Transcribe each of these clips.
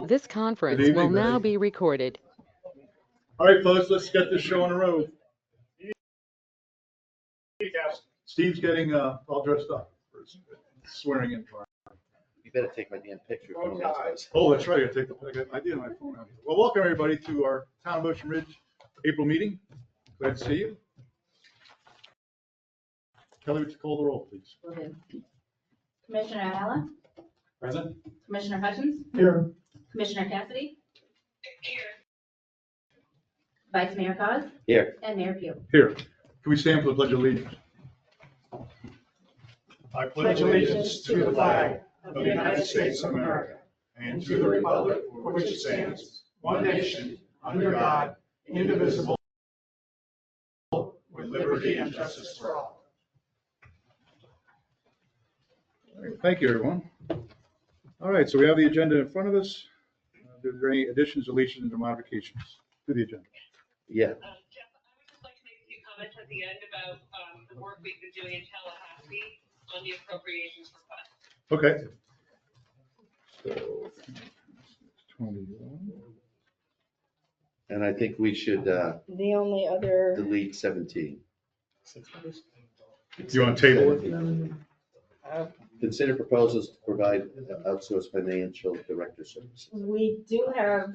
This conference Good will evening, now buddy. be recorded. All right, folks, let's get this show on the road. Steve's getting all dressed up for his swearing in part. You better take my damn picture. If no one else does. Oh, that's right. I take the idea on my phone out here. Well, welcome everybody to our Town of Ocean Ridge April meeting. Glad to see you. Kelly, would you call the roll, please? Will do. Commissioner Ayala, Present. Commissioner Hutchins, Here. Commissioner Cassidy. Here. Vice Mayor Cos. Here. And Mayor Pugh. Here. Can we stand for the Pledge of Allegiance? I pledge allegiance to the flag of the United States of America and to the republic for which it stands, one nation, under God, indivisible, with liberty and justice for all. All right, thank you, everyone. All right, so we have the agenda in front of us. Are there any additions, deletions, or modifications to the agenda? Yeah. Jeff, I would just like to make a few comments at the end about the work we've been doing in Tallahassee on the appropriations request. Okay. So, 21. And I think we should The only other, delete 17. Do you want to table it? Consider proposals to provide outsourced financial director services. we do have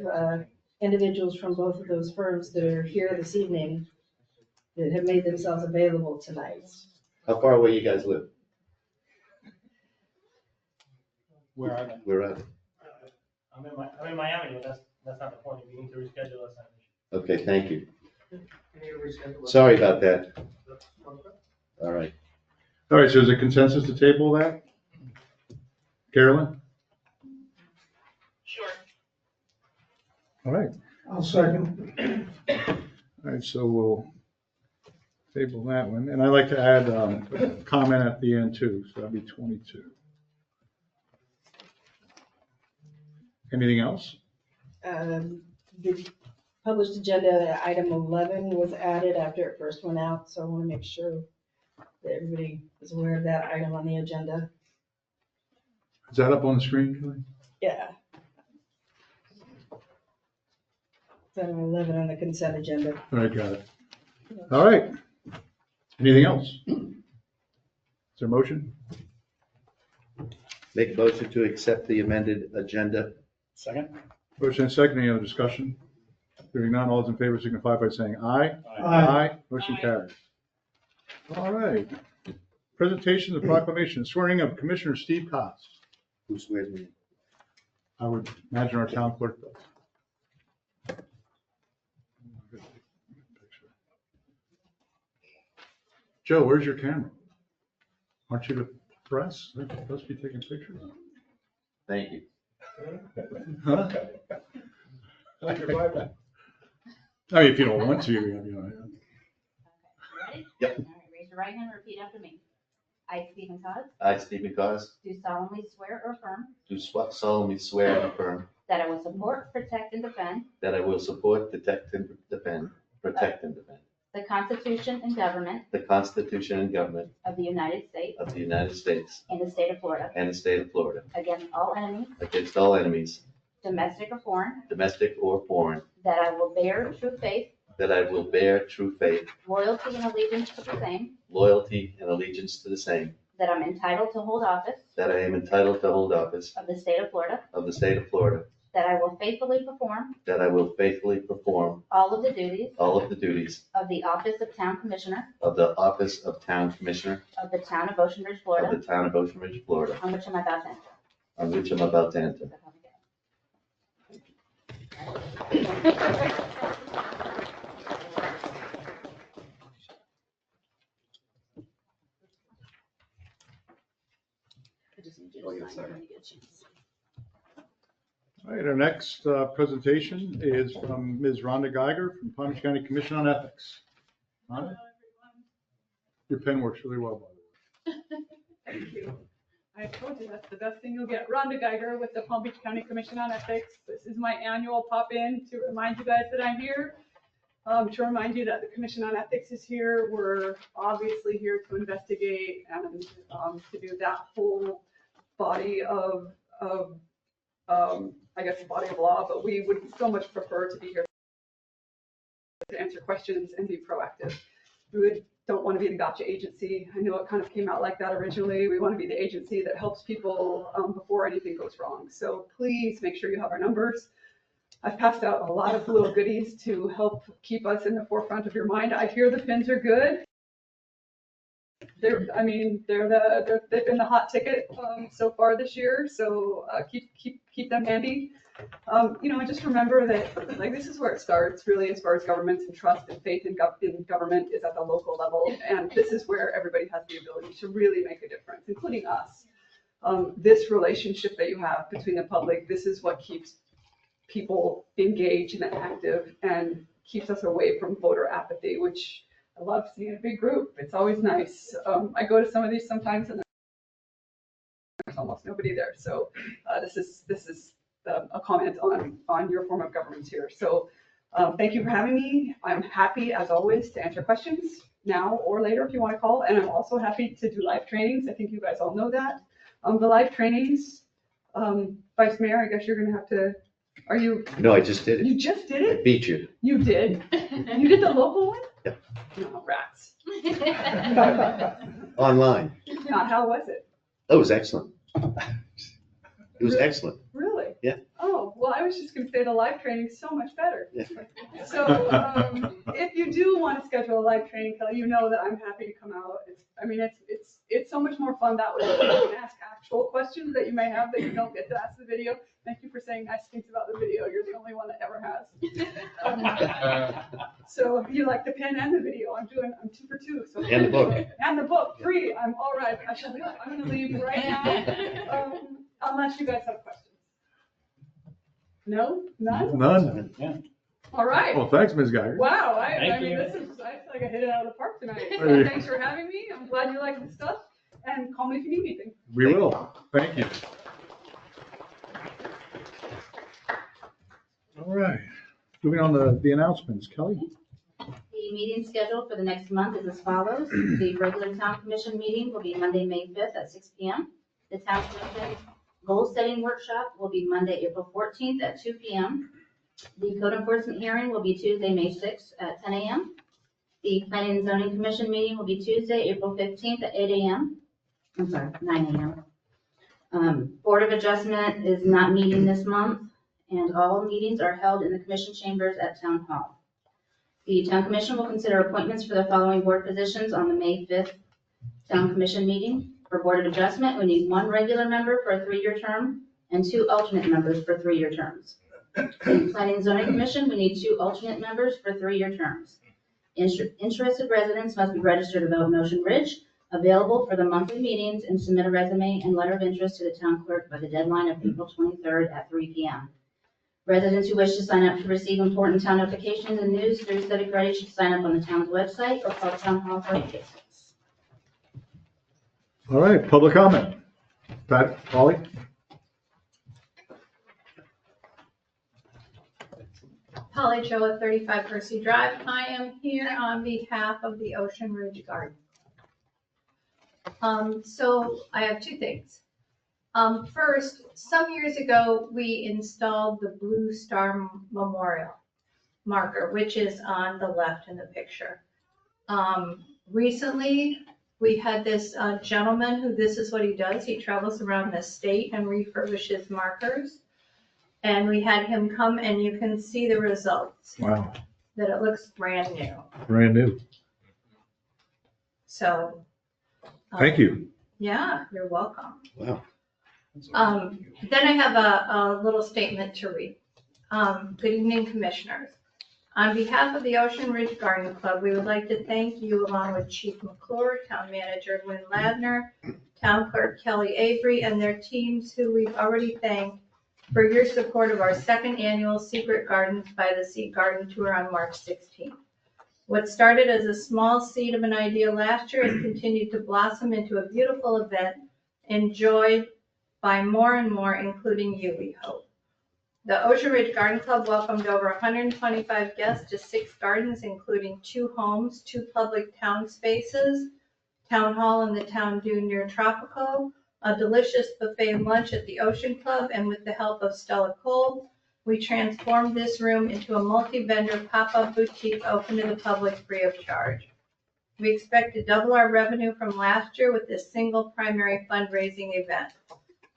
individuals from both of those firms that are here this evening that have made themselves available tonight. How far away you guys live? Where are they? Where are they? I'm in Miami, but that's not the point. We need to reschedule us. Okay, thank you. Sorry about that. All right. All right, so is there consensus to table that? Carolyn? Sure. All right. I'll second. All right, so we'll table that one. And I'd like to add a comment at the end too, so that'd be 22. Anything else? The published agenda, item 11 was added after it first went out, so I want to make sure that everybody is aware of that item on the agenda. Is that up on the screen, Kelly? Yeah. It's item 11 on the consent agenda. All right, got it. All right. Anything else? Is there a motion? Make a motion to accept the amended agenda. Second? Motion and second, any other discussion? Hearing none, all those in favor signify by saying aye. Aye. Motion carries. All right. Presentation of proclamation, swearing of Commissioner Steve Cox. Who swears me? I would imagine our town clerk does. Joe, where's your camera? Aren't you the press? They're supposed to be taking pictures. Thank you. Huh? I mean, if you don't want to, you know. Ready? Yep. All right, raise your right hand and repeat after me. I, Stephen Cos, I, Stephen Cos, do solemnly swear or affirm do solemnly swear and affirm that I will support, protect, and defend that I will support, protect, and defend the Constitution and government the Constitution and government of the United States of the United States and the state of Florida and the state of Florida against all enemies, against all enemies, domestic or foreign, domestic or foreign, that I will bear true faith, that I will bear true faith, loyalty, and allegiance to the same, loyalty, and allegiance to the same, that I'm entitled to hold office that I am entitled to hold office of the state of Florida, of the state of Florida, that I will faithfully perform that I will faithfully perform all of the duties all of the duties of the office of Town Commissioner of the office of Town Commissioner of the Town of Ocean Ridge, of Florida, the Town of Ocean Ridge, Florida, on which I'm about to enter. on which I'm about to enter. All right, our next presentation is from Ms. Rhonda Geiger from Palm Beach County Commission on Ethics. Rhonda? Your pen works really well, by the way. Thank you. I told you that's the best thing you'll get. Rhonda Geiger with the Palm Beach County Commission on Ethics. This is my annual pop-in to remind you guys that I'm here. To remind you that the Commission on Ethics is here. We're obviously here to investigate and to do that whole body of I guess, body of law, but we would so much prefer to be here to answer questions and be proactive. Don't want to be the gotcha agency. I know it kind of came out like that originally. We want to be the agency that helps people before anything goes wrong. So please make sure you have our numbers. I've passed out a lot of little goodies to help keep us in the forefront of your mind. I hear the pins are good. They've been the hot ticket so far this year. So keep them handy. And just remember that like this is where it starts really as far as governments and trust and faith in government is at the local level. And this is where everybody has the ability to really make a difference, including us. This relationship that you have between the public, this is what keeps people engaged and active and keeps us away from voter apathy, which I love seeing a big group. It's always nice. I go to some of these sometimes and there's almost nobody there. So this is a comment on your form of government here. So thank you for having me. I'm happy as always to answer questions now or later if you want to call. And I'm also happy to do live trainings. I think you guys all know that. The live trainings, Vice Mayor, I guess you're going to have to, are you? No, I just did it. You just did I it? beat you. You did? You did the local one? Yeah. No, rats. Online. How was it? That was excellent. It was excellent. Really? Yeah. Oh, well, I was just going to say the live training is so much better. Yeah. So if you do want to schedule a live training, Kelly, you know that I'm happy to come out. It's so much more fun that way. You can ask actual questions that you may have that you don't get to ask the video. Thank you for saying nice things about the video. You're the only one that ever has. So if you like the pen and the video, I'm 2 for 2. So And the book. And the book, free. I'm all right. I'm going to leave right now. Unless you guys have questions. No? None? None. All right. Well, thanks, Ms. Geiger. Wow, I Thank you. feel like I hit it out of the park tonight. Hey. Thanks for having me. I'm glad you like the stuff. And call me if you need anything. We will. Thank you. All right. Moving on to the announcements. Kelly? The meeting schedule for the next month is as follows. The regular town commission meeting will be Monday, May 5th at 6 p.m. The town commission goal setting workshop will be Monday, April 14th at 2 p.m. The code enforcement hearing will be Tuesday, May 6th at 10 a.m. The planning and zoning commission meeting will be Tuesday, April 15th at 8 a.m. I'm sorry, 9 a.m. Board of Adjustment is not meeting this month, and all meetings are held in the commission chambers at Town Hall. The Town Commission will consider appointments for the following board positions on the May 5th Town Commission meeting. For Board of Adjustment, we need 1 regular member for a 3-year term and 2 alternate members for 3-year terms. In Planning and Zoning Commission, we need 2 alternate members for 3-year terms. Interested residents must be registered about Ocean Ridge, available for the monthly meetings, and submit a resume and letter of interest to the town clerk by the deadline of April 23rd at 3 p.m. Residents who wish to sign up to receive important town notifications and news through Civic Ready should sign up on the town's website or call Town Hall for updates. All right, public comment. Pat, Polly? Polly Joe at 35 Percy Drive. I am here on behalf of the Ocean Ridge Garden. So I have 2 things. First, some years ago, we installed the Blue Star Memorial marker, which is on the left in the picture. Recently, we had this gentleman who this is what he does. He travels around the state and refurbishes markers. And we had him come and you can see the results, Wow, that it looks brand new. brand new. So. Thank you. Yeah, you're welcome. Wow. Then I have a little statement to read. Good evening, commissioners. On behalf of the Ocean Ridge Garden Club, we would like to thank you along with Chief McClure, Town Manager Lynn Ladner, Town Clerk Kelly Avery, and their teams who we've already thanked for your support of our 2nd annual Secret Gardens by the Sea Garden Tour on March 16th. What started as a small seed of an idea last year has continued to blossom into a beautiful event enjoyed by more and more, including you, we hope. The Ocean Ridge Garden Club welcomed over 125 guests to 6 gardens, including 2 homes, 2 public town spaces, Town Hall and the Town Dune near Tropical, a delicious buffet lunch at the Ocean Club, and with the help of Stella Cole, we transformed this room into a multi-vendor pop-up boutique open to the public free of charge. We expect to double our revenue from last year with this single primary fundraising event.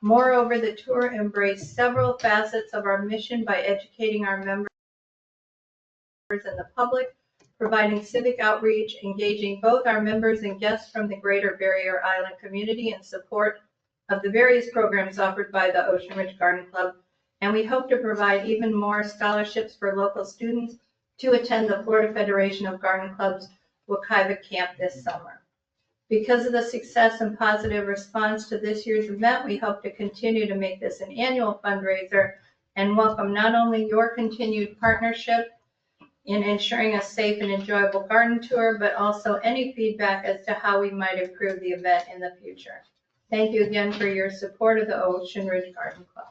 Moreover, the tour embraced several facets of our mission by educating our members and the public, providing civic outreach, engaging both our members and guests from the greater Barrier Island community in support of the various programs offered by the Ocean Ridge Garden Club. And we hope to provide even more scholarships for local students to attend the Florida Federation of Garden Clubs Wekiva Camp this summer. Because of the success and positive response to this year's event, we hope to continue to make this an annual fundraiser and welcome not only your continued partnership in ensuring a safe and enjoyable garden tour, but also any feedback as to how we might improve the event in the future. Thank you again for your support of the Ocean Ridge Garden Club.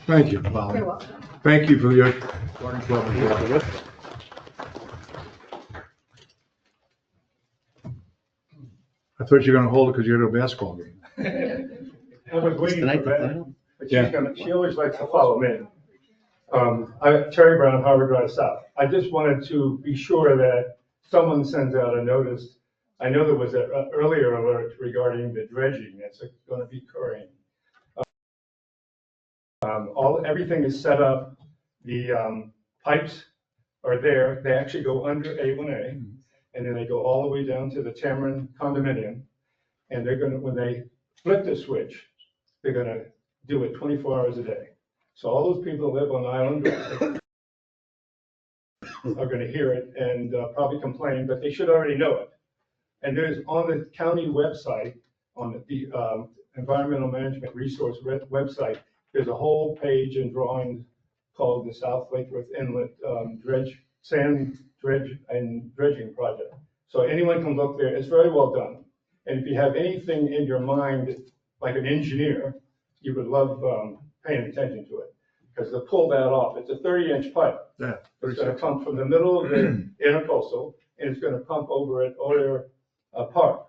Thank you, Polly. You're welcome. Thank you for the Garden Club as well. I thought you were gonna hold it because you had a basketball game. I was Is waiting tonight for the that, final? but Yeah. she always likes to follow me. Terry Brown, Harvard Drive South. I just wanted to be sure that someone sends out a notice. I know there was an earlier alert regarding the dredging that's going to be occurring. Everything is set up. The pipes are there. They actually go under A1A, and then they go all the way down to the Tamarind condominium. And they're going to, when they flip the switch, they're going to do it 24 hours a day. So all those people that live on Island Drive are going to hear it and probably complain, but they should already know it. And there's on the county website, on the Environmental Management Resource website, there's a whole page and drawing called the South Lake Worth Inlet Sand Dredge and Dredging Project. So anyone can look there. It's very well done. And if you have anything in your mind, like an engineer, you would love paying attention to it. Because to pull that off, it's a 30-inch pipe. Yeah. It's going to come from the middle of the intercoastal, and it's going to pump over at Oyer Park.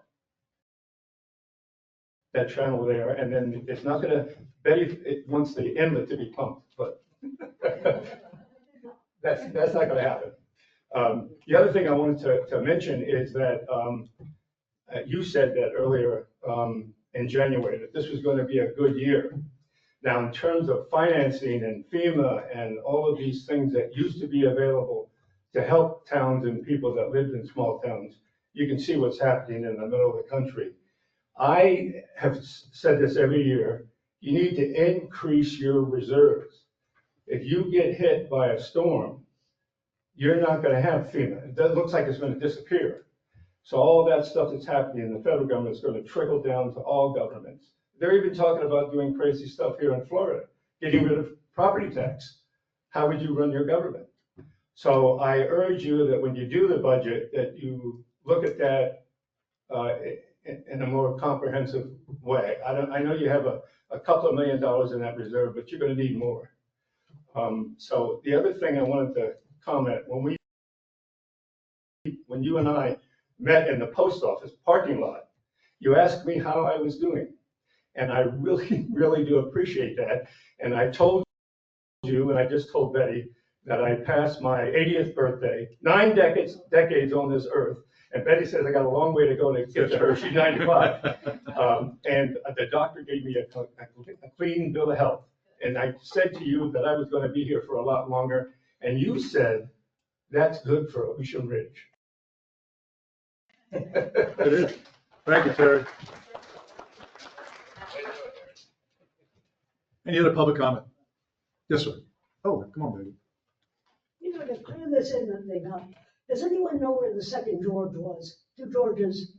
That channel there, and then it's not going to, Betty wants the inlet to be pumped, but that's not going to happen. The other thing I wanted to mention is that you said that earlier in January, that this was going to be a good year. Now, in terms of financing and FEMA and all of these things that used to be available to help towns and people that lived in small towns, you can see what's happening in the middle of the country. I have said this every year, you need to increase your reserves. If you get hit by a storm, you're not going to have FEMA. It looks like it's going to disappear. So all that stuff that's happening in the federal government is going to trickle down to all governments. They're even talking about doing crazy stuff here in Florida, getting rid of property tax. How would you run your government? So I urge you that when you do the budget, that you look at that in a more comprehensive way. I know you have a couple of $1 million in that reserve, but you're going to need more. So the other thing I wanted to comment, when you and I met in the post office parking lot, you asked me how I was doing. And I really, really do appreciate that. And I told you, and I just told Betty, that I passed my 80th birthday, 9 decades on this earth. And Betty says I got a long way to go to get to her. She's 95. And the doctor gave me a clean bill of health. And I said to you that I was going to be here for a lot longer. And you said, that's good for Ocean Ridge. It is. Thank you, Terry. Any other public comment? Yes, sir. Oh, come on, baby. You know, to clear this thing up, does anyone know where the second George was? 2 Georges.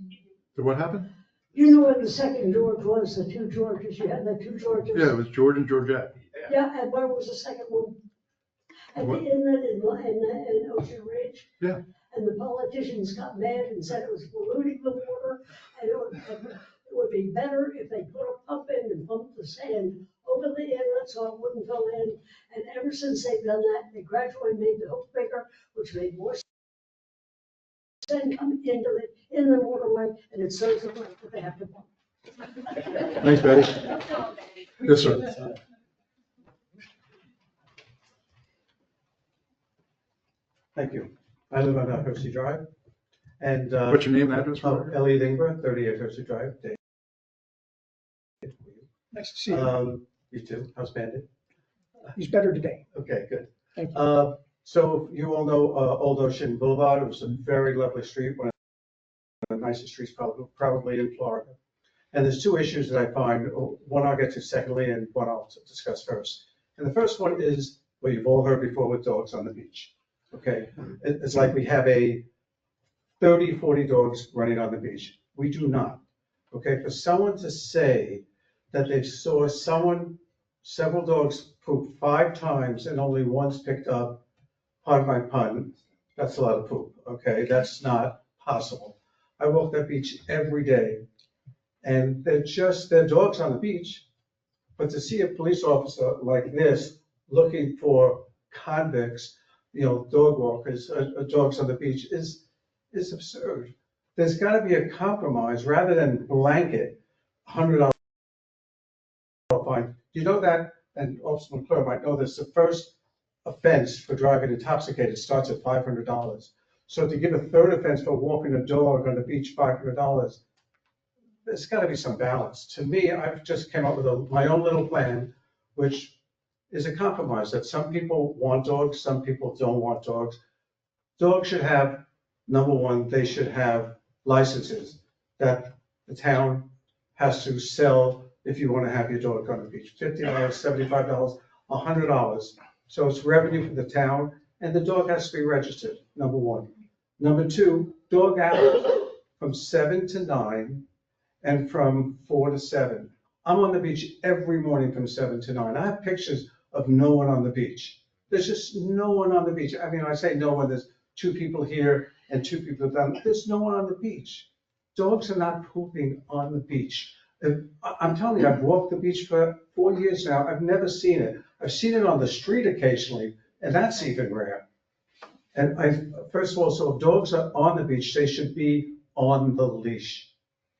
So what happened? You know where the second George was, the 2 Georges? You had the 2 Georges? Yeah, it was George and Georgette. Yeah, and where was the second one? At the What? inlet in Ocean Ridge? Yeah. And the politicians got mad and said it was polluting the water, and it would be better if they put a pump in and pump the sand over the inlet so it wouldn't fill in. And ever since they've done that, they gradually made the hook bigger, which made more sand come in the waterway, and it serves them right that they have to pump. Thanks, Betty. Yes, sir. Thank you. I live on Hersey Drive, and What's your name and address? Elliot Ingber, 38 Hersey Drive. Dave. Nice to see you. You too. How's Bandit? He's better today. Okay, good. Thank you. So you all know Old Ocean Boulevard. It was a very lovely street, one of the nicest streets probably in Florida. And there's two issues that I find. One I'll get to secondly, and one I'll discuss first. And the first one is what you've all heard before with dogs on the beach. Okay, it's like we have 30, 40 dogs running on the beach. We do not. Okay, for someone to say that they saw several dogs poop 5 times and only one's picked up, pardon my pun, that's a lot of poop. Okay, that's not possible. I walk that beach every day, and they're dogs on the beach. But to see a police officer like this looking for convicts, dog walkers, dogs on the beach is absurd. There's got to be a compromise rather than blanket $100 fine. You know that, and Officer McClure might know this, the first offense for driving intoxicated starts at $500. So to give a third offense for walking a dog on the beach, $500, there's got to be some balance. To me, I've just came up with my own little plan, which is a compromise that some people want dogs, some people don't want dogs. Dogs should have, number one, they should have licenses that the town has to sell if you want to have your dog on the beach. $50, $75, $100. So it's revenue for the town, and the dog has to be registered, number one. Number two, dog hours from 7 to 9 and from 4 to 7. I'm on the beach every morning from 7 to 9. I have pictures of no one on the beach. There's just no one on the beach. I mean, I say no one, there's 2 people here and 2 people down. There's no one on the beach. Dogs are not pooping on the beach. I'm telling you, I've walked the beach for 4 years now. I've never seen it. I've seen it on the street occasionally, and that's even rare. And first of all, so if dogs are on the beach, they should be on the leash.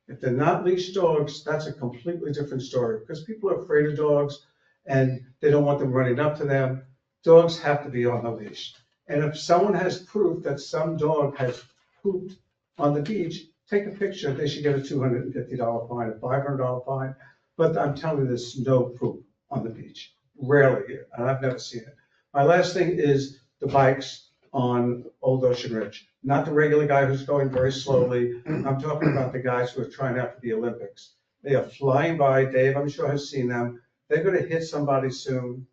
If they're not leashed dogs, that's a completely different story, because people are afraid of dogs and they don't want them running up to them. Dogs have to be on the leash. And if someone has proof that some dog has pooped on the beach, take a picture. They should get a $250 fine, a $500 fine. But I'm telling you, there's no poop on the beach. Rarely, and I've never seen it. My last thing is the bikes on Old Ocean Ridge. Not the regular guy who's going very slowly. I'm talking about the guys who are trying out for the Olympics. They are flying by. Dave, I'm sure, has seen them. They're going to hit somebody soon,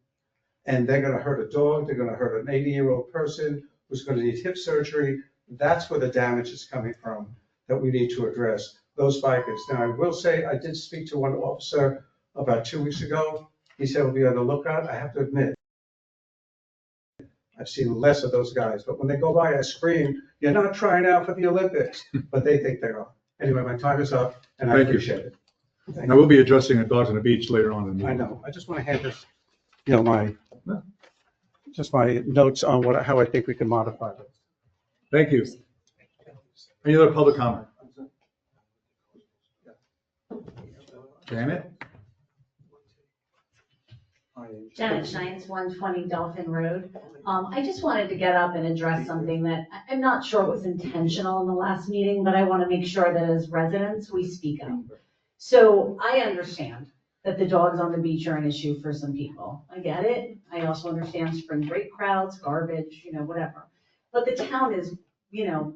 and they're going to hurt a dog. They're going to hurt an 80-year-old person who's going to need hip surgery. That's where the damage is coming from that we need to address, those bikers. Now, I will say, I did speak to one officer about 2 weeks ago. He said we'll be on the lookout. I have to admit, I've seen less of those guys, but when they go by, I scream, "You're not trying out for the Olympics," but they think they are. Anyway, my time is up, and I Thank you. appreciate it. Thank Now, you. we'll be addressing the dogs on the beach later on in the I meeting. know. I just want to hand this, my notes on how I think we can modify this. Thank you. Any other public comment? Janet? Janet Shines, 120 Dolphin Road. I just wanted to get up and address something that I'm not sure was intentional in the last meeting, but I want to make sure that as residents, we speak up. So I understand that the dogs on the beach are an issue for some people. I get it. I also understand spring break crowds, garbage, whatever. But the town is,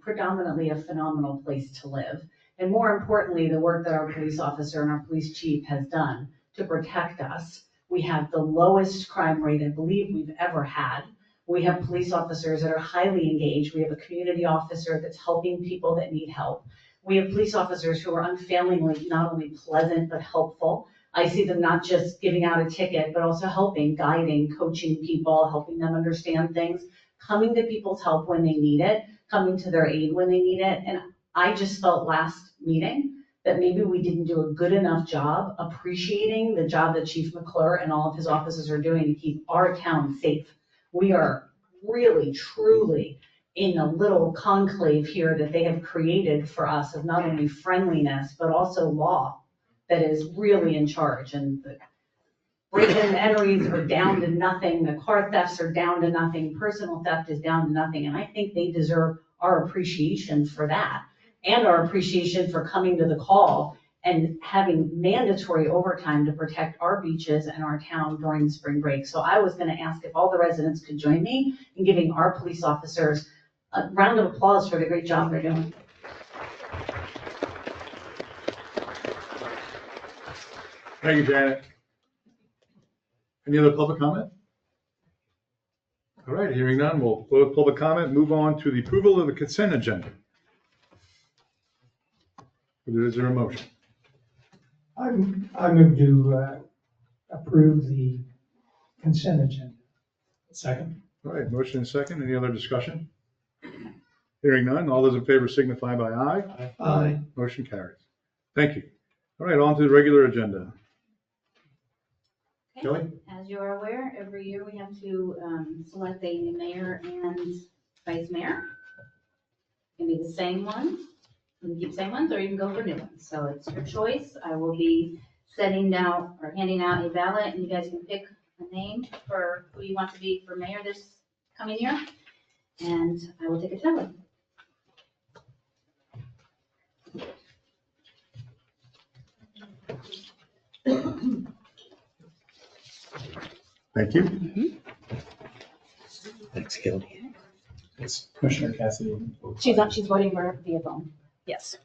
predominantly a phenomenal place to live. And more importantly, the work that our police officer and our police chief has done to protect us. We have the lowest crime rate I believe we've ever had. We have police officers that are highly engaged. We have a community officer that's helping people that need help. We have police officers who are unfailingly not only pleasant, but helpful. I see them not just giving out a ticket, but also helping, guiding, coaching people, helping them understand things, coming to people's help when they need it, coming to their aid when they need it. And I just felt last meeting that maybe we didn't do a good enough job appreciating the job that Chief McClure and all of his officers are doing to keep our town safe. We are really, truly in a little conclave here that they have created for us of not only friendliness, but also law that is really in charge, and the break-in entries are down to nothing, the car thefts are down to nothing, personal theft is down to nothing, and I think they deserve our appreciation for that, and our appreciation for coming to the call and having mandatory overtime to protect our beaches and our town during the spring break. So I was gonna ask if all the residents could join me in giving our police officers a round of applause for the great job they're doing. Thank you, Janet. Any other public comment? All right, hearing none, we'll close public comment, move on to the approval of the consent agenda. Is there a motion? I move to approve the consent agenda. Second. All right, motion and second. Any other discussion? Hearing none. All those in favor signify by aye. Aye. Motion carries. Thank you. All right, on to the regular agenda. Okay. Kelly? As you are aware, every year we have to select a new mayor and vice mayor. It can be the same one, you can keep same ones, or you can go for new ones. So it's your choice. I will be setting down or handing out a ballot, and you guys can pick a name for who you want to be for mayor this coming year. And I will take a tablet. Thank you. Thanks, Kelly. It's Commissioner Cassidy. She's voting for via phone. Yes.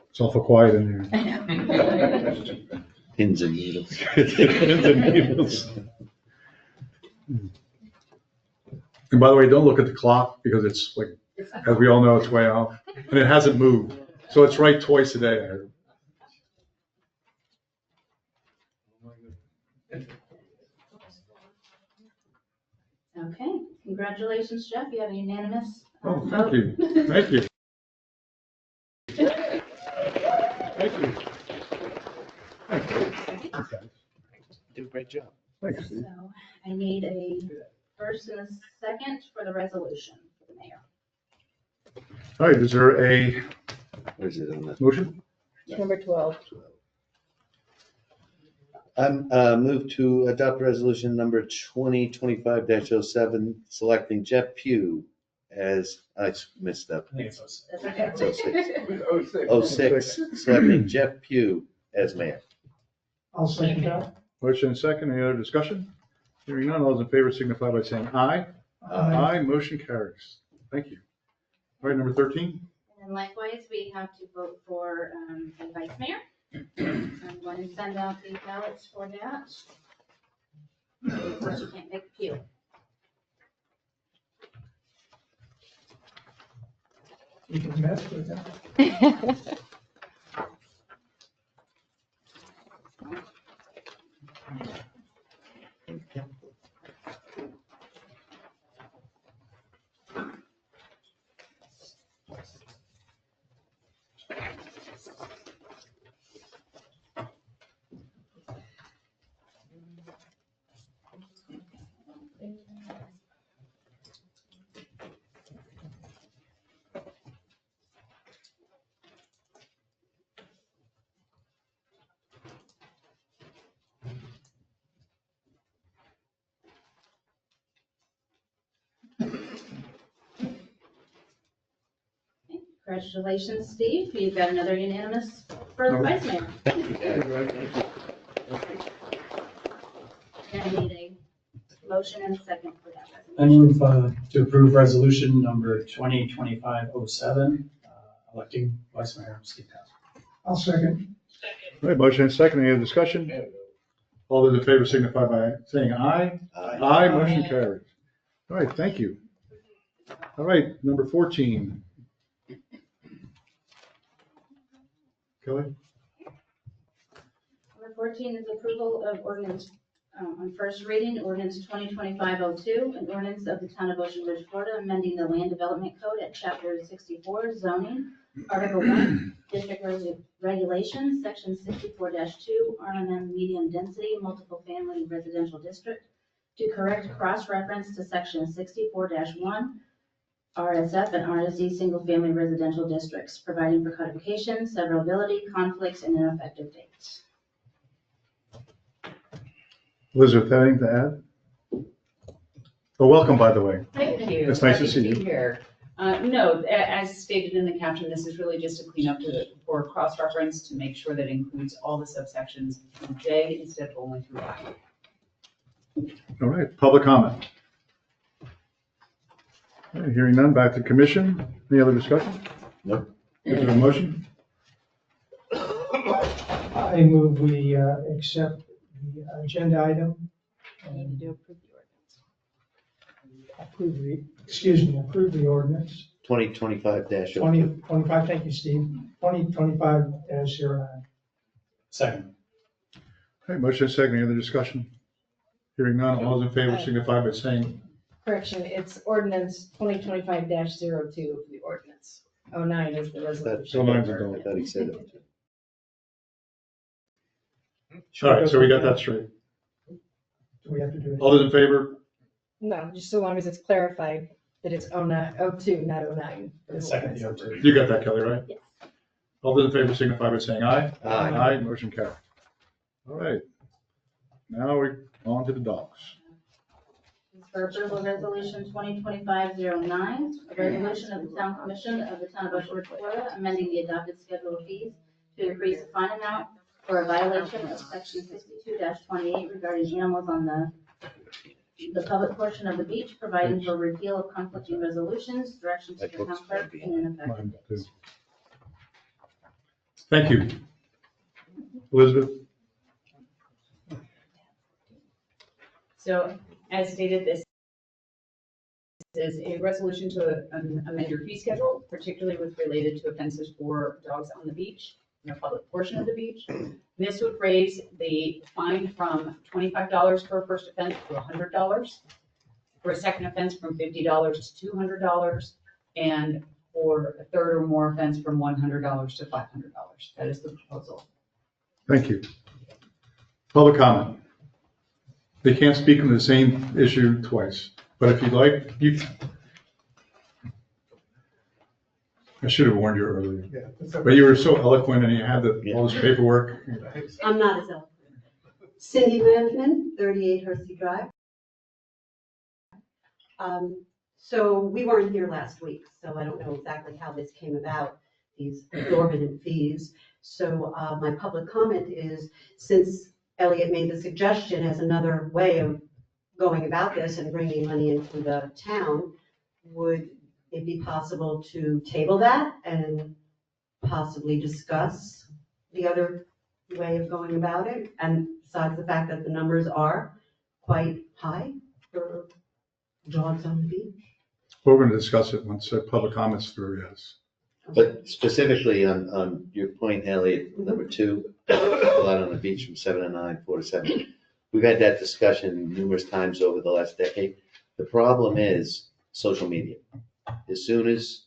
It's awful quiet in here. Pins and needles. Pins and needles. And by the way, don't look at the clock because it's like, as we all know, it's way off and it hasn't moved. So it's right twice a day. I heard. Okay, congratulations, Jeff. You have a unanimous Oh, vote. thank you. Thank you. Thank you. Thanks. Do a great job. Thanks. So I need a first and a second for the resolution for the mayor. All right, is there a Where's it on that? motion? Number 12. I'm move to adopt resolution number 2025-07, selecting Jeff Pugh as, I messed up. That's okay. It's 06, selecting Jeff Pugh as mayor. I'll second that. Motion and second. Any other discussion? Hearing none, all those in favor signify by saying aye. Aye, motion carries. Thank you. All right, number 13. And then likewise, we have to vote for the vice mayor. I'm going to send out the ballots for that. Of course, you can't pick Pew. You can mess with that. Congratulations, Steve. You've got another unanimous for the vice mayor. And I need a motion and a second for that I resolution. move to approve resolution number 2025-07, electing Vice Mayor Steve Townsend. I'll second. All right, motion and second. Any other discussion? All those in favor signify by saying aye. Aye, motion carries. All right, thank you. All right, number 14. Kelly? Number 14 is approval of ordinance on first reading, ordinance 2025-02, an ordinance of the town of Ocean Ridge, Florida, amending the land development code at chapter 64 zoning Article 1, District Regulations, Section 64-2, R&M Medium Density Multiple Family Residential District, to correct cross-reference to Section 64-1, RSF and RSD Single Family Residential Districts, providing for codification, severability, conflicts, and ineffective dates. Elizabeth, anything to add? Well, welcome, by the way. Thank you. It's nice to Happy see you. be here. No, as stated in the caption, this is really just to clean up for cross-reference to make sure that it includes all the subsections through J instead of only through I. All right, public comment. All right, hearing none, back to commission. Any other discussion? Nope. Is there a motion? I move we accept the agenda item. And approve the ordinance. 2025-02. 2025, thank you, Steve. 2025-09. Second. All right, motion is second. Any other discussion? Hearing none, all those in favor signify by saying Correction, it's ordinance 2025-02 of the ordinance. 09 is the resolution. So mine's a go. I thought he said it. All right, so we got that straight. Do we have to do it? All those in favor? No, just so long as it's clarified that it's 02, not 09. Second, the O2. You got that, Kelly, right? Yes. All those in favor signify by saying aye. Aye. Aye, motion carried. All right. Now we're on to the dogs. For approval, resolution 2025-09, a resolution of the Town Commission of the Town of Ocean Ridge, Florida, amending the adopted schedule of fees to increase the fine amount for a violation of section 62-28 regarding animals on the public portion of the beach, providing for repeal of conflicting resolutions, direction to the town clerk, and an effective Mine date. too. Thank you. Elizabeth? So as stated, this is a resolution to amend your fee schedule, particularly with related to offenses for dogs on the beach, in the public portion of the beach. This would raise the fine from $25 for a first offense to $100, for a second offense from $50 to $200, and for a third or more offense from $100 to $500. That is the proposal. Thank you. Public comment. They can't speak on the same issue twice, but if you'd like, you. I should have warned you earlier, but you were so eloquent and you had all this paperwork. I'm not as eloquent. Cindy Management, 38 Hersey Drive. So we weren't here last week, so I don't know exactly how this came about, these exorbitant fees. So my public comment is, since Elliot made the suggestion as another way of going about this and bringing money into the town, would it be possible to table that and possibly discuss the other way of going about it? And besides the fact that the numbers are quite high for dogs on the beach. We're going to discuss it once public comments through, yes. But specifically on your point, Elliot, number 2, allowed on the beach from 7 to 9, 4 to 7. We've had that discussion numerous times over the last decade. The problem is social media. As soon as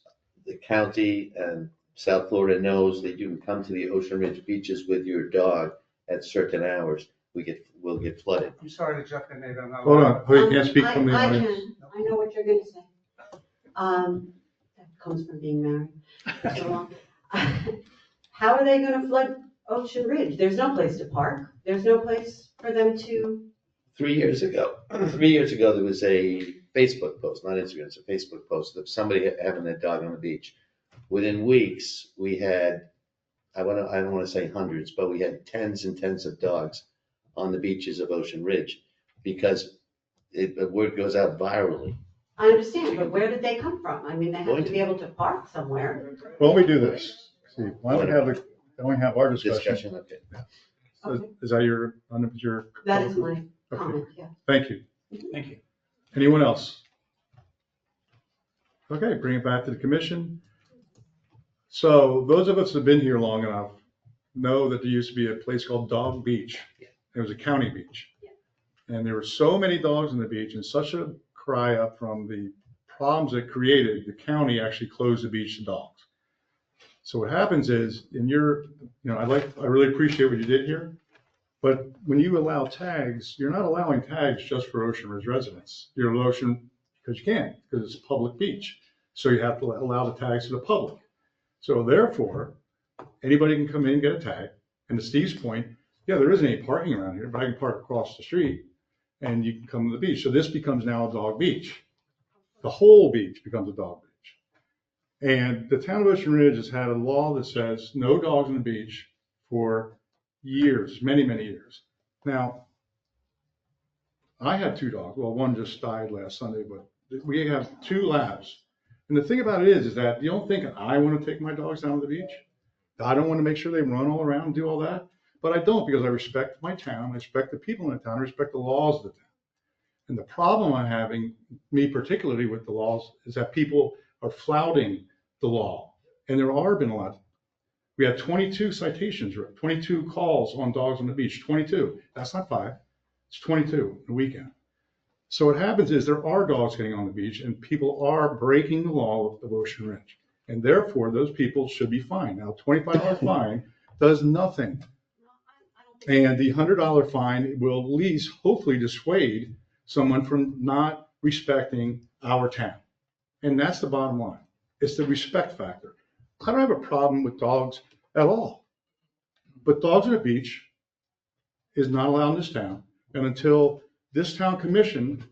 the county and South Florida knows that you can come to the Ocean Ridge beaches with your dog at certain hours, we'll get flooded. I'm sorry to jump in there. Hold on, you can't speak from the I audience. can. I know what you're going to say. That comes from being married for so long. How are they going to flood Ocean Ridge? There's no place to park. There's no place for them to. 3 years ago, there was a Facebook post, not Instagram, it's a Facebook post of somebody having their dog on the beach. Within weeks, we had, I don't want to say hundreds, but we had tens and tens of dogs on the beaches of Ocean Ridge because the word goes out virally. I understand, but where did they come from? I mean, they have to be able to park somewhere. Well, let me do this. See, why don't we have our discussion? Okay. Okay. Is that your? That is my Okay. comment, yeah. Thank you. Thank you. Anyone else? Okay, bring it back to the commission. So those of us that have been here long enough know that there used to be a place called Dog Beach. It was a county beach. And there were so many dogs on the beach and such a cry up from the problems it created, the county actually closed the beach to dogs. So what happens is, I really appreciate what you did here, but when you allow tags, you're not allowing tags just for Ocean Ridge residents. You're Ocean, because you can't, because it's a public beach. So you have to allow the tags to the public. So therefore, anybody can come in and get a tag. And to Steve's point, yeah, there isn't any parking around here, but I can park across the street and you can come to the beach. So this becomes now a dog beach. The whole beach becomes a dog beach. And the town of Ocean Ridge has had a law that says no dogs on the beach for years, many, many years. Now, I have 2 dogs. Well, one just died last Sunday, but we have 2 labs. And the thing about it is that you don't think I want to take my dogs down to the beach. I don't want to make sure they run all around and do all that. But I don't, because I respect my town, I respect the people in the town, I respect the laws of the town. And the problem I'm having, me particularly with the laws, is that people are flouting the law. And there are been a lot. We had 22 citations, 22 calls on dogs on the beach, 22. That's not 5, it's 22 in a weekend. So what happens is there are dogs getting on the beach and people are breaking the law of Ocean Ridge. And therefore, those people should be fined. Now, $25 fine does nothing. And the $100 fine will at least hopefully dissuade someone from not respecting our town. And that's the bottom line. It's the respect factor. I don't have a problem with dogs at all. But dogs on the beach is not allowed in this town. And until this town commission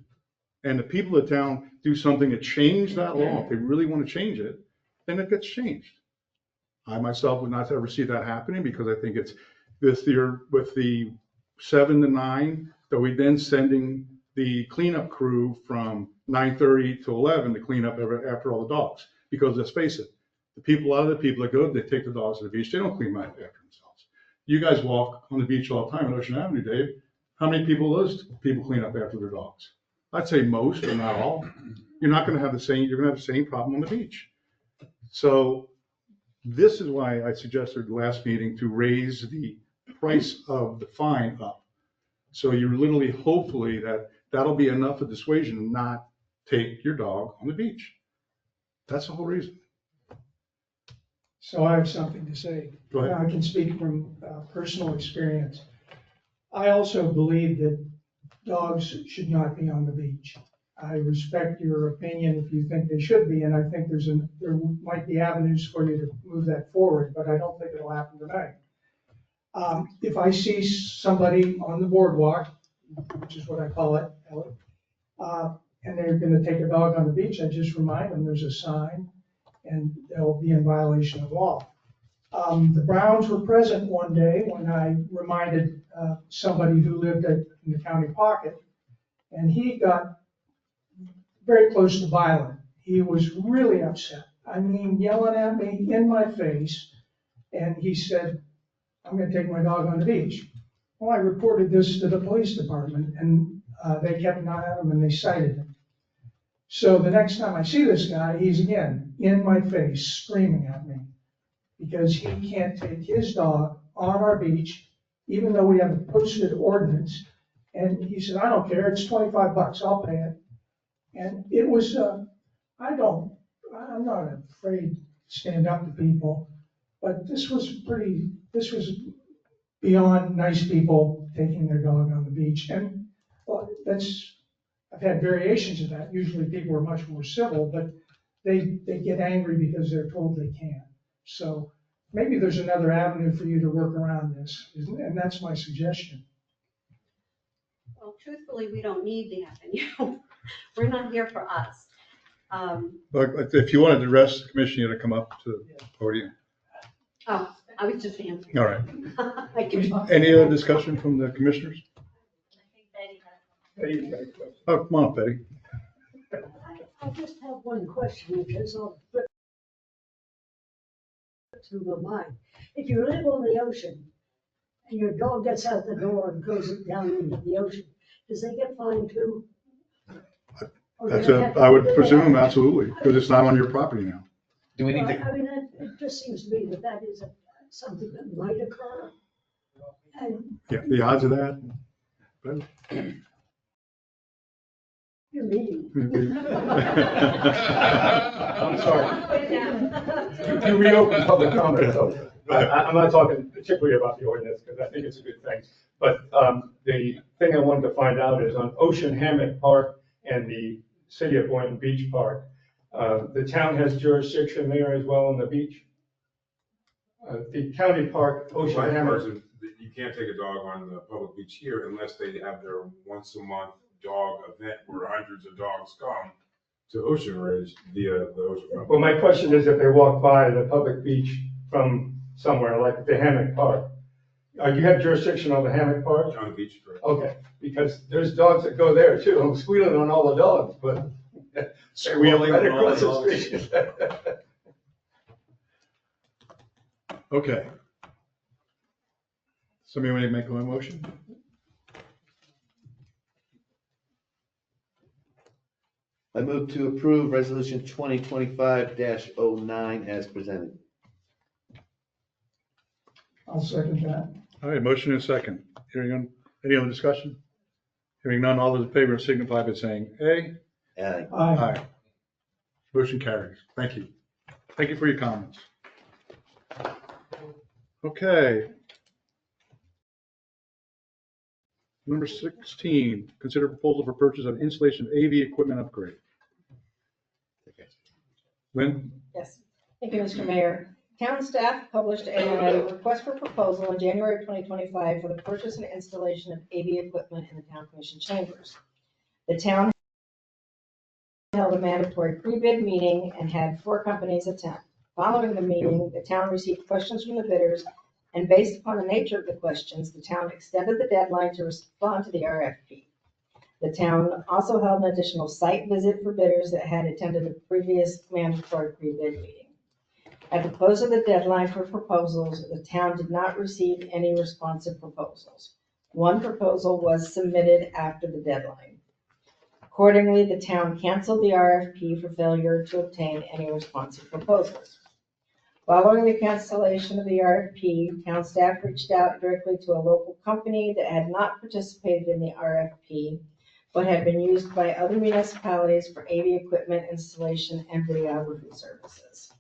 and the people of the town do something to change that law, if they really want to change it, then it gets changed. I myself would not ever see that happening because I think it's with the 7 to 9, that we then sending the cleanup crew from 9:30 to 11 to clean up after all the dogs. Because let's face it, a lot of the people that go, they take the dogs to the beach, they don't clean up after themselves. You guys walk on the beach all the time on Ocean Avenue, Dave. How many people those people clean up after their dogs? I'd say most, but not all. You're going to have the same problem on the beach. So this is why I suggested last meeting to raise the price of the fine up. So you're literally, hopefully that'll be enough of dissuasion to not take your dog on the beach. That's the whole reason. So I have something to say. Go ahead. I can speak from personal experience. I also believe that dogs should not be on the beach. I respect your opinion if you think they should be, and I think there might be avenues for you to move that forward, but I don't think it'll happen tonight. If I see somebody on the boardwalk, which is what I call it, and they're going to take a dog on the beach, I just remind them there's a sign and they'll be in violation of law. The Browns were present one day when I reminded somebody who lived in the county pocket, and he got very close to violent. He was really upset. I mean, yelling at me in my face, and he said, "I'm going to take my dog on the beach." Well, I reported this to the police department, and they kept an eye on him and they cited him. So the next time I see this guy, he's again in my face screaming at me because he can't take his dog on our beach, even though we have a posted ordinance. And he said, "I don't care, it's $25, I'll pay it." And it was, I'm not afraid to stand up to people, but this was beyond nice people taking their dog on the beach. And well, I've had variations of that. Usually people are much more civil, but they get angry because they're told they can't. So maybe there's another avenue for you to work around this, and that's my suggestion. Well, truthfully, we don't need the avenue. We're not here for us. But if you wanted to address the commission, you had to come up to the podium. Oh, I was just answering. All right. I can talk. Any other discussion from the commissioners? Oh, come on up, Betty. I just have one question because I'll flip to my mind. If you live on the ocean and your dog gets out the door and goes down into the ocean, does they get fined too? I would presume absolutely, because it's not on your property now. Do we need Well, to, I mean, it just seems to me that is something that might occur. And Yeah, the odds of that. But- you're mean. I'm sorry. You reopened public comment, so I'm not talking particularly about the ordinance, because I think it's a good thing. But the thing I wanted to find out is on Ocean Hammock Park and the City of Boynton Beach Park, the town has jurisdiction there as well on the beach? The county park, Ocean My Hammock. person, you can't take a dog on the public beach here unless they have their once a month dog event where hundreds of dogs come to Ocean Ridge via the Ocean Front. Well, my question is if they walk by the public beach from somewhere like the Hammock Park, you have jurisdiction on the Hammock Park? On the beach, correct. Okay, because there's dogs that go there too. I'm squealing on all the dogs, but. Squealing right on all the across the street. Okay. Somebody want to make a motion? I move to approve resolution 2025-09 as presented. I'll second that. All right, motion and second. Hearing none, any other discussion? Hearing none, all those in favor signify by saying aye. Aye. Aye. Motion carries. Thank you. Thank you for your comments. Okay. Number 16, consider proposal for purchase of installation of AV equipment upgrade. Lynn? Yes, thank you, Mr. Mayor. Town staff published a request for proposal in January of 2025 for the purchase and installation of AV equipment in the town commission chambers. The town held a mandatory pre-bid meeting and had 4 companies attend. Following the meeting, the town received questions from the bidders, and based upon the nature of the questions, the town extended the deadline to respond to the RFP. The town also held an additional site visit for bidders that had attended the previous mandatory pre-bid meeting. At the close of the deadline for proposals, the town did not receive any responsive proposals. One proposal was submitted after the deadline. Accordingly, the town canceled the RFP for failure to obtain any responsive proposals. Following the cancellation of the RFP, town staff reached out directly to a local company that had not participated in the RFP, but had been used by other municipalities for AV equipment installation and videography services.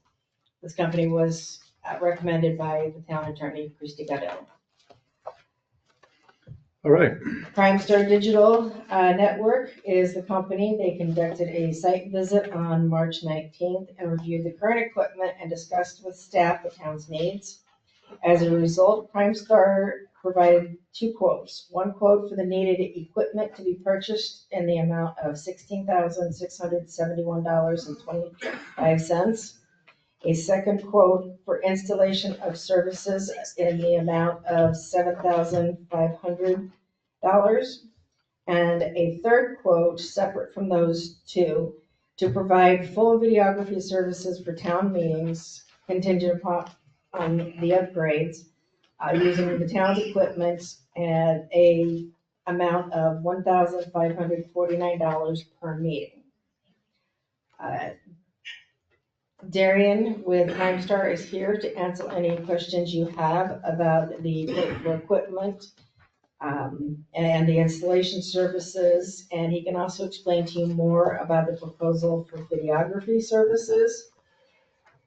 This company was recommended by the town attorney, Christy Goodell. All right. Crime Star Digital Network is the company. They conducted a site visit on March 19th and reviewed the current equipment and discussed with staff the town's needs. As a result, Crime Star provided 2 quotes. One quote for the needed equipment to be purchased in the amount of $16,671.25. A second quote for installation of services in the amount of $7,500. And a third quote, separate from those 2, to provide full videography services for town meetings contingent upon the upgrades using the town's equipment at a amount of $1,549 per meeting. Darian with Crime Star is here to answer any questions you have about the equipment and the installation services, and he can also explain to you more about the proposal for videography services.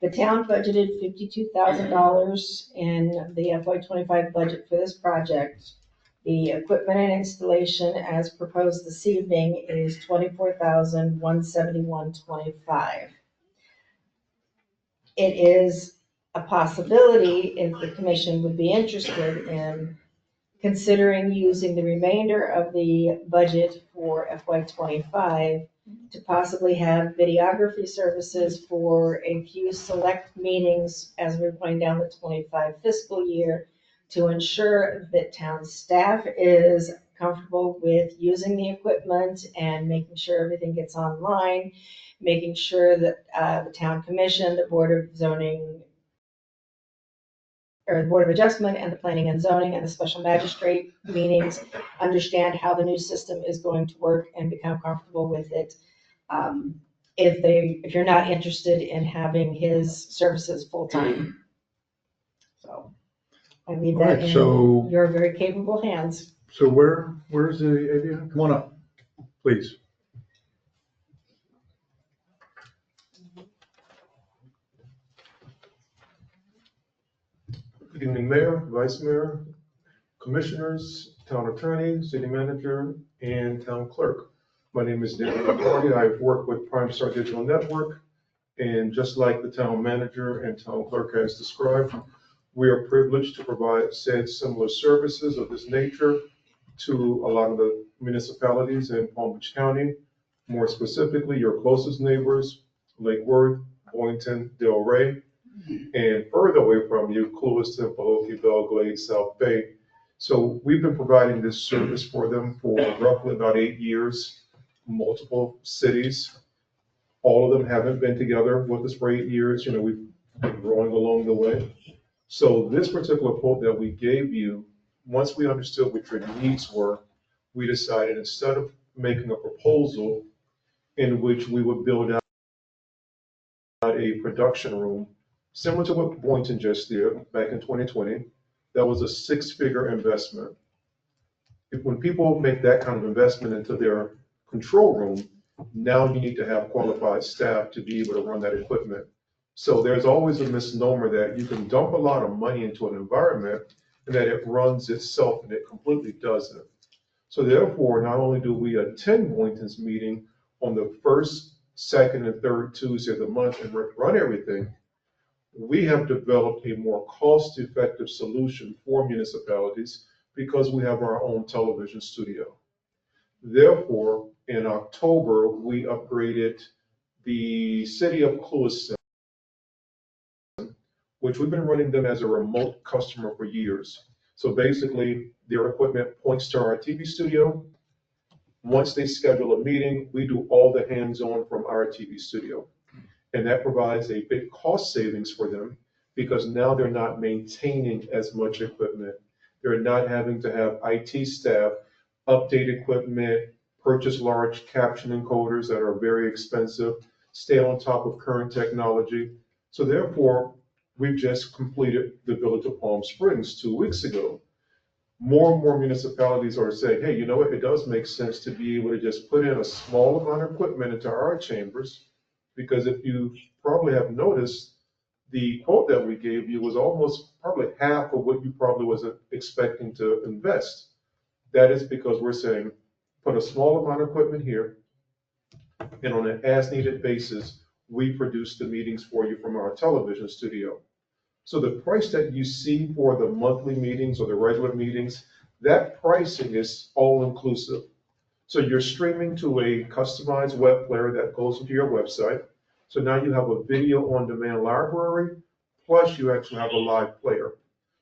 The town budgeted $52,000 in the FY25 budget for this project. The equipment and installation as proposed this evening is $24,171.25. It is a possibility, if the commission would be interested in considering using the remainder of the budget for FY25 to possibly have videography services for a few select meetings as we're going down the 25 fiscal year to ensure that town staff is comfortable with using the equipment and making sure everything gets online, making sure that the town commission, the Board of Zoning, or the Board of Adjustment and the Planning and Zoning and the Special Magistrate meetings understand how the new system is going to work and become comfortable with it. If you're not interested in having his services full-time. So I leave that in your very capable hands. So where's the AV? Come on up, please. Good evening, Mayor, Vice Mayor, Commissioners, Town Attorney, City Manager, and Town Clerk. My name is David McCarty. I've worked with Prime Star Digital Network, and just like the Town Manager and Town Clerk has described, we are privileged to provide said similar services of this nature to a lot of the municipalities in Palm Beach County, more specifically your closest neighbors, Lake Worth, Boynton, Delray, and further away from you, Clewiston, Pahokee, Belglade, South Bay. So we've been providing this service for them for roughly about 8 years, multiple cities. All of them haven't been together with us for 8 years. You know, we've been growing along the way. So this particular quote that we gave you, once we understood what your needs were, we decided instead of making a proposal in which we would build out a production room, similar to what Boynton just did back in 2020, that was a 6-figure investment. When people make that kind of investment into their control room, now you need to have qualified staff to be able to run that equipment. So there's always a misnomer that you can dump a lot of money into an environment and that it runs itself, and it completely doesn't. So therefore, not only do we attend Boynton's meeting on the first, second, and third Tuesday of the month and run everything, we have developed a more cost-effective solution for municipalities because we have our own television studio. Therefore, in October, we upgraded the city of Clewiston, which we've been running them as a remote customer for years. So basically, their equipment points to our TV studio. Once they schedule a meeting, we do all the hands-on from our TV studio. And that provides a big cost savings for them because now they're not maintaining as much equipment. They're not having to have IT staff update equipment, purchase large caption encoders that are very expensive, stay on top of current technology. So therefore, we've just completed the Village of Palm Springs 2 weeks ago. More and more municipalities are saying, hey, you know what, it does make sense to be able to just put in a small amount of equipment into our chambers, because if you probably have noticed, the quote that we gave you was almost probably half of what you probably wasn't expecting to invest. That is because we're saying, put a small amount of equipment here, and on an as-needed basis, we produce the meetings for you from our television studio. So the price that you see for the monthly meetings or the regular meetings, that pricing is all-inclusive. So you're streaming to a customized web player that goes into your website. So now you have a video on-demand library, plus you actually have a live player.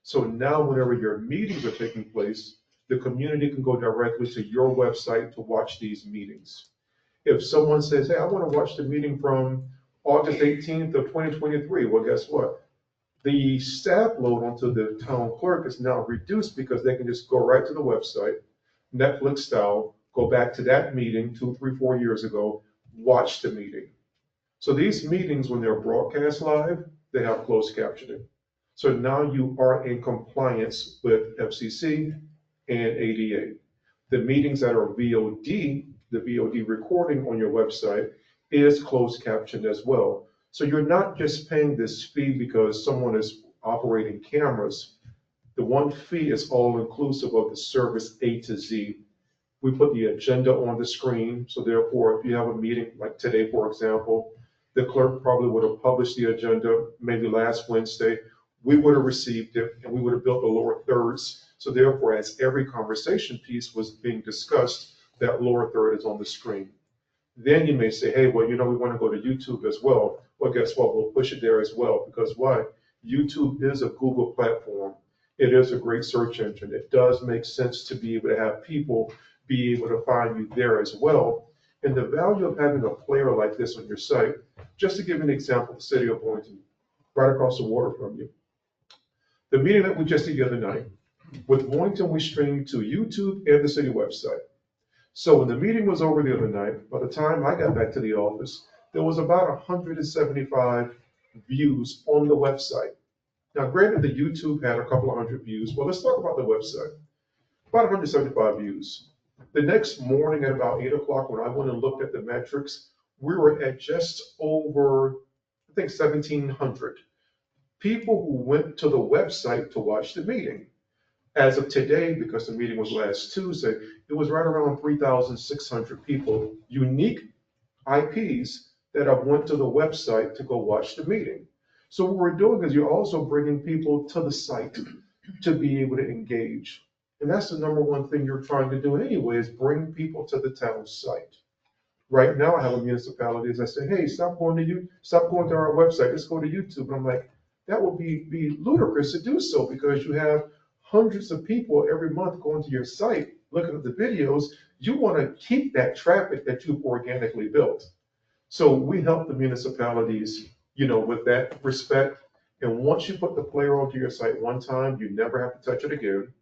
So now whenever your meetings are taking place, the community can go directly to your website to watch these meetings. If someone says, hey, I want to watch the meeting from August 18th of 2023, well, guess what? The staff load onto the town clerk is now reduced because they can just go right to the website, Netflix style, go back to that meeting 2, 3, 4 years ago, watch the meeting. So these meetings, when they're broadcast live, they have closed captioning. So now you are in compliance with FCC and ADA. The meetings that are VOD, the VOD recording on your website is closed captioned as well. So you're not just paying this fee because someone is operating cameras. The one fee is all inclusive of the service A to Z. We put the agenda on the screen. So therefore, if you have a meeting like today, for example, the clerk probably would have published the agenda maybe last Wednesday. We would have received it and we would have built the lower thirds. So therefore, as every conversation piece was being discussed, that lower third is on the screen. Then you may say, hey, well, you know, we want to go to YouTube as well. Well, guess what? We'll push it there as well, because why? YouTube is a Google platform. It is a great search engine. It does make sense to be able to have people be able to find you there as well. And the value of having a player like this on your site, just to give an example, the city of Boynton, right across the water from you. The meeting that we just did the other night, with Boynton, we streamed to YouTube and the city website. So when the meeting was over the other night, by the time I got back to the office, there was about 175 views on the website. Now, granted, the YouTube had a couple of hundred views. Well, let's talk about the website. About 175 views. The next morning at about 8 o'clock, when I went and looked at the metrics, we were at just over, I think, 1,700. people who went to the website to watch the meeting. As of today, because the meeting was last Tuesday, it was right around 3,600 people, unique IPs that have went to the website to go watch the meeting. So what we're doing is you're also bringing people to the site to be able to engage. And that's the number one thing you're trying to do anyway, is bring people to the town site. Right now, I have a municipality, as I say, hey, stop going to our website, let's go to YouTube. And I'm like, that would be ludicrous to do so, because you have hundreds of people every month going to your site, looking at the videos. You want to keep that traffic that you've organically built. So we help the municipalities, with that respect. And once you put the player onto your site one time, you never have to touch it again.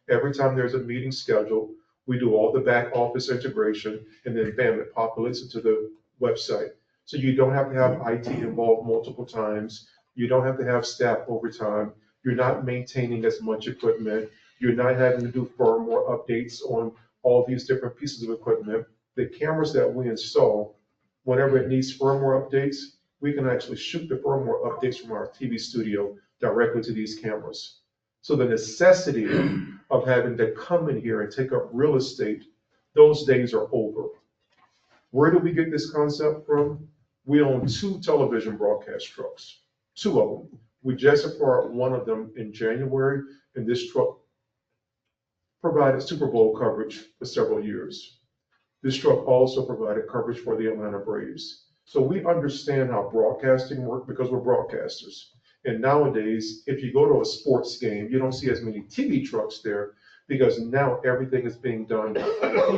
Every time there's a meeting scheduled, we do all the back office integration, and then bam, it populates into the website. So you don't have to have IT involved multiple times. You don't have to have staff overtime. You're not maintaining as much equipment. You're not having to do firmware updates on all these different pieces of equipment. The cameras that we install, whenever it needs firmware updates, we can actually shoot the firmware updates from our TV studio directly to these cameras. So the necessity of having to come in here and take up real estate, those days are over. Where do we get this concept from? We own 2 television broadcast trucks, 2 of them. We just acquired one of them in January, and this truck provided Super Bowl coverage for several years. This truck also provided coverage for the Atlanta Braves. So we understand how broadcasting works because we're broadcasters. And nowadays, if you go to a sports game, you don't see as many TV trucks there, because now everything is being done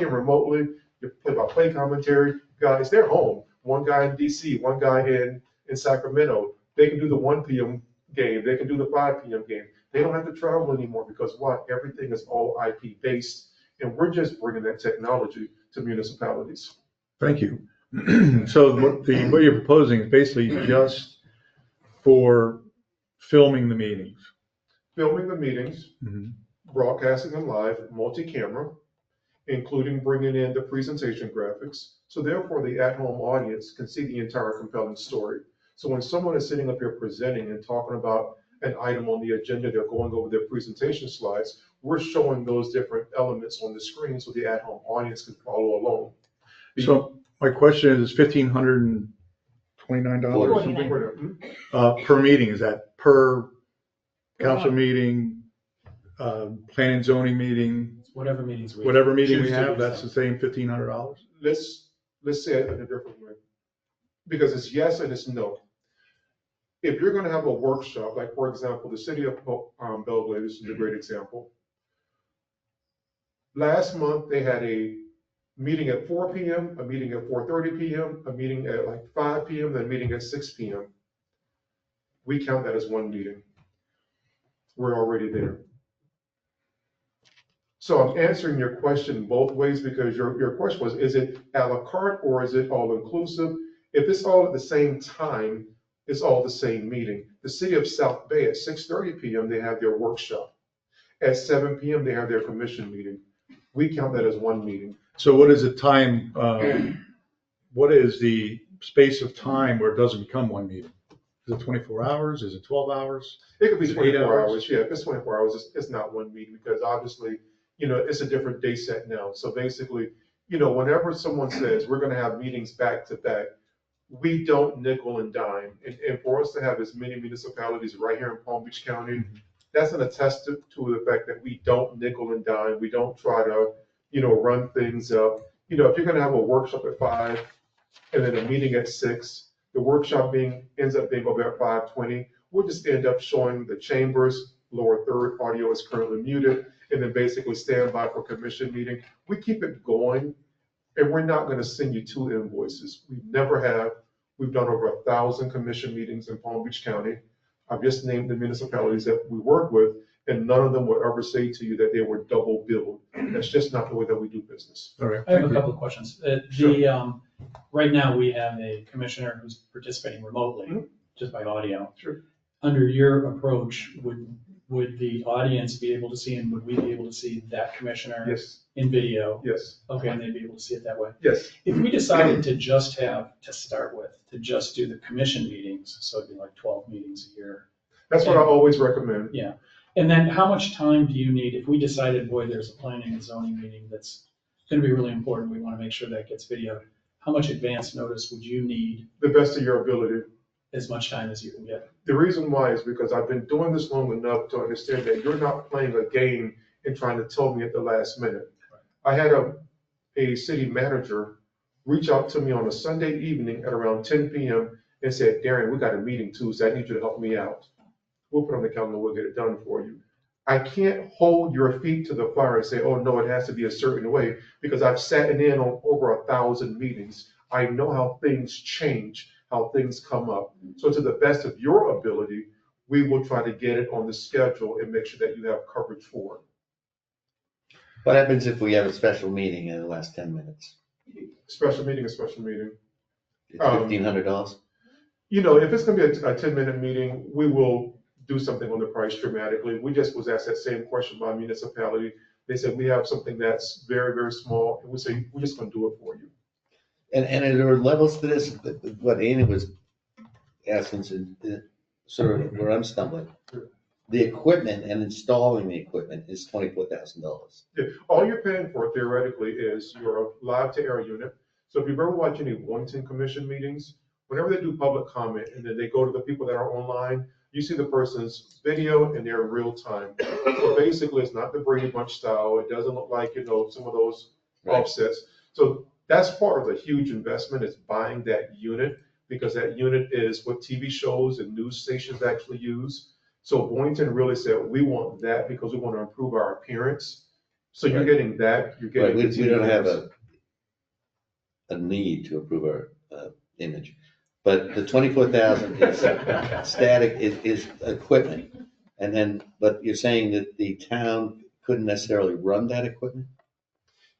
remotely. Your play-by-play commentary guys, they're home. One guy in DC, one guy in Sacramento. They can do the 1 p.m. game. They can do the 5 p.m. game. They don't have to travel anymore, because what? Everything is all IP based. And we're just bringing that technology to municipalities. Thank you. So what you're proposing is basically just for filming the meetings. Filming the meetings, broadcasting them live, multi-camera, including bringing in the presentation graphics. So therefore, the at-home audience can see the entire compelling story. So when someone is sitting up here presenting and talking about an item on the agenda, they're going over their presentation slides, we're showing those different elements on the screen so the at-home audience can follow along. So my question is $1,529 or something per meeting? Is that per council meeting, planning and zoning meeting? Whatever meetings we have, that's the same $1,500? Let's say it in a different way, because it's yes and it's no. If you're going to have a workshop, like for example, the city of Belgrade, this is a great example. Last month, they had a meeting at 4 p.m., a meeting at 4:30 p.m., a meeting at like 5 p.m., then a meeting at 6 p.m. We count that as one meeting. We're already there. So I'm answering your question both ways, because your question was, is it a la carte or is it all inclusive? If it's all at the same time, it's all the same meeting. The city of South Bay at 6:30 p.m., they have their workshop. At 7 p.m., they have their commission meeting. We count that as one meeting. So what is the time, what is the space of time where it doesn't become one meeting? Is it 24 hours? Is it 12 hours? It could be 8 24 hours? hours. Yeah, if it's 24 hours, it's not one meeting, because obviously, it's a different day set now. So basically, whenever someone says we're going to have meetings back to back, we don't nickel and dime. And for us to have as many municipalities right here in Palm Beach County, that's an attestation to the fact that we don't nickel and dime. We don't try to, run things up. If you're going to have a workshop at 5 and then a meeting at 6, the workshop ends up being over at 5:20, we'll just end up showing the chambers, lower third, audio is currently muted, and then basically stand by for commission meeting. We keep it going, and we're not going to send you 2 invoices. We never have. We've done over 1,000 commission meetings in Palm Beach County. I've just named the municipalities that we work with, and none of them would ever say to you that they were double billed. That's just not the way that we do business. All right. I have a couple of questions. Right now, we have a commissioner who's participating remotely, just by audio. Sure. Under your approach, would the audience be able to see, and would we be able to see that commissioner? Yes. In video? Yes. Okay, and they'd be able to see it that way? Yes. If we decided to just do the commission meetings, so it'd be like 12 meetings a year, That's what I always recommend. Yeah. And then how much time do you need, if we decided, boy, there's a planning and zoning meeting that's gonna be really important, we wanna make sure that gets videoed, how much advance notice would you need? The best of your ability. As much time as you can get? The reason why is because I've been doing this long enough to understand that you're not playing a game and trying to tell me at the last minute. I had a city manager reach out to me on a Sunday evening at around 10 p.m. and said, Darren, we got a meeting Tuesday. I need you to help me out. We'll put it on the calendar. We'll get it done for you. I can't hold your feet to the fire and say, oh, no, it has to be a certain way, because I've sat in on over 1,000 meetings. I know how things change, how things come up. So to the best of your ability, we will try to get it on the schedule and make sure that you have coverage for it. What happens if we have a special meeting in the last 10 minutes? Special meeting is special meeting. It's $1,500? You know, if it's gonna be a 10-minute meeting, we will do something on the price dramatically. We just was asked that same question by a municipality. They said, we have something that's very, very small, and we say, we're just gonna do it for you. And there are levels to this, what Annie was asking, sort of where I'm stumbling. The equipment and installing the equipment is $24,000. Yeah, all you're paying for theoretically is your live to air unit. So if you've ever watched any Warrington Commission meetings, whenever they do public comment and then they go to the people that are online, you see the person's video and they're in real time. So basically, it's not the Brady Bunch style. It doesn't look like, you know, some of those offsets. So that's part of the huge investment, is buying that unit, because that unit is what TV shows and news stations actually use. So Boynton really said, we want that because we want to improve our appearance. So you're getting that, you're getting. Right, we don't have a need to improve our image. But the 24,000 is static, is equipment. And then, but you're saying that the town couldn't necessarily run that equipment?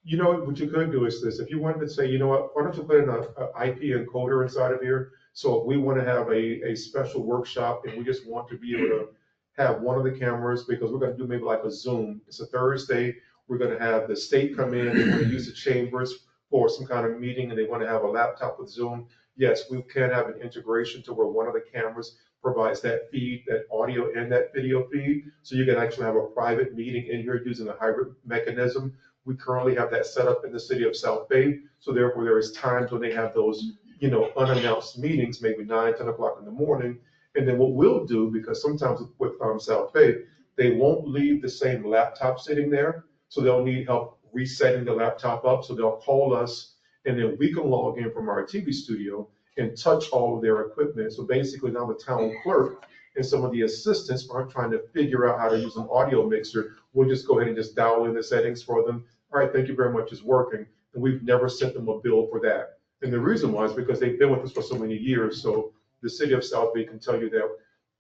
You know, what you could do is this: if you wanted to say, you know what, why don't you put in an IP encoder inside of here? So if we want to have a special workshop and we just want to be able to have one of the cameras, because we're going to do maybe like a Zoom. It's a Thursday. We're going to have the state come in. They want to use the chambers for some kind of meeting, and they want to have a laptop with Zoom. Yes, we can have an integration to where one of the cameras provides that feed, that audio and that video feed. So you can actually have a private meeting in here using a hybrid mechanism. We currently have that set up in the city of South Bay. So therefore, there is times when they have those, you know, unannounced meetings, maybe 9, 10 o'clock in the morning. And then what we'll do, because sometimes with South Bay, they won't leave the same laptop sitting there. So they'll need help resetting the laptop up. So they'll call us, and then we can log in from our TV studio and touch all of their equipment. So basically now the town clerk and some of the assistants aren't trying to figure out how to use an audio mixer. We'll just go ahead and just dial in the settings for them. All right, thank you very much, it's working. And we've never sent them a bill for that. And the reason why is because they've been with us for so many years. So the city of South Bay can tell you that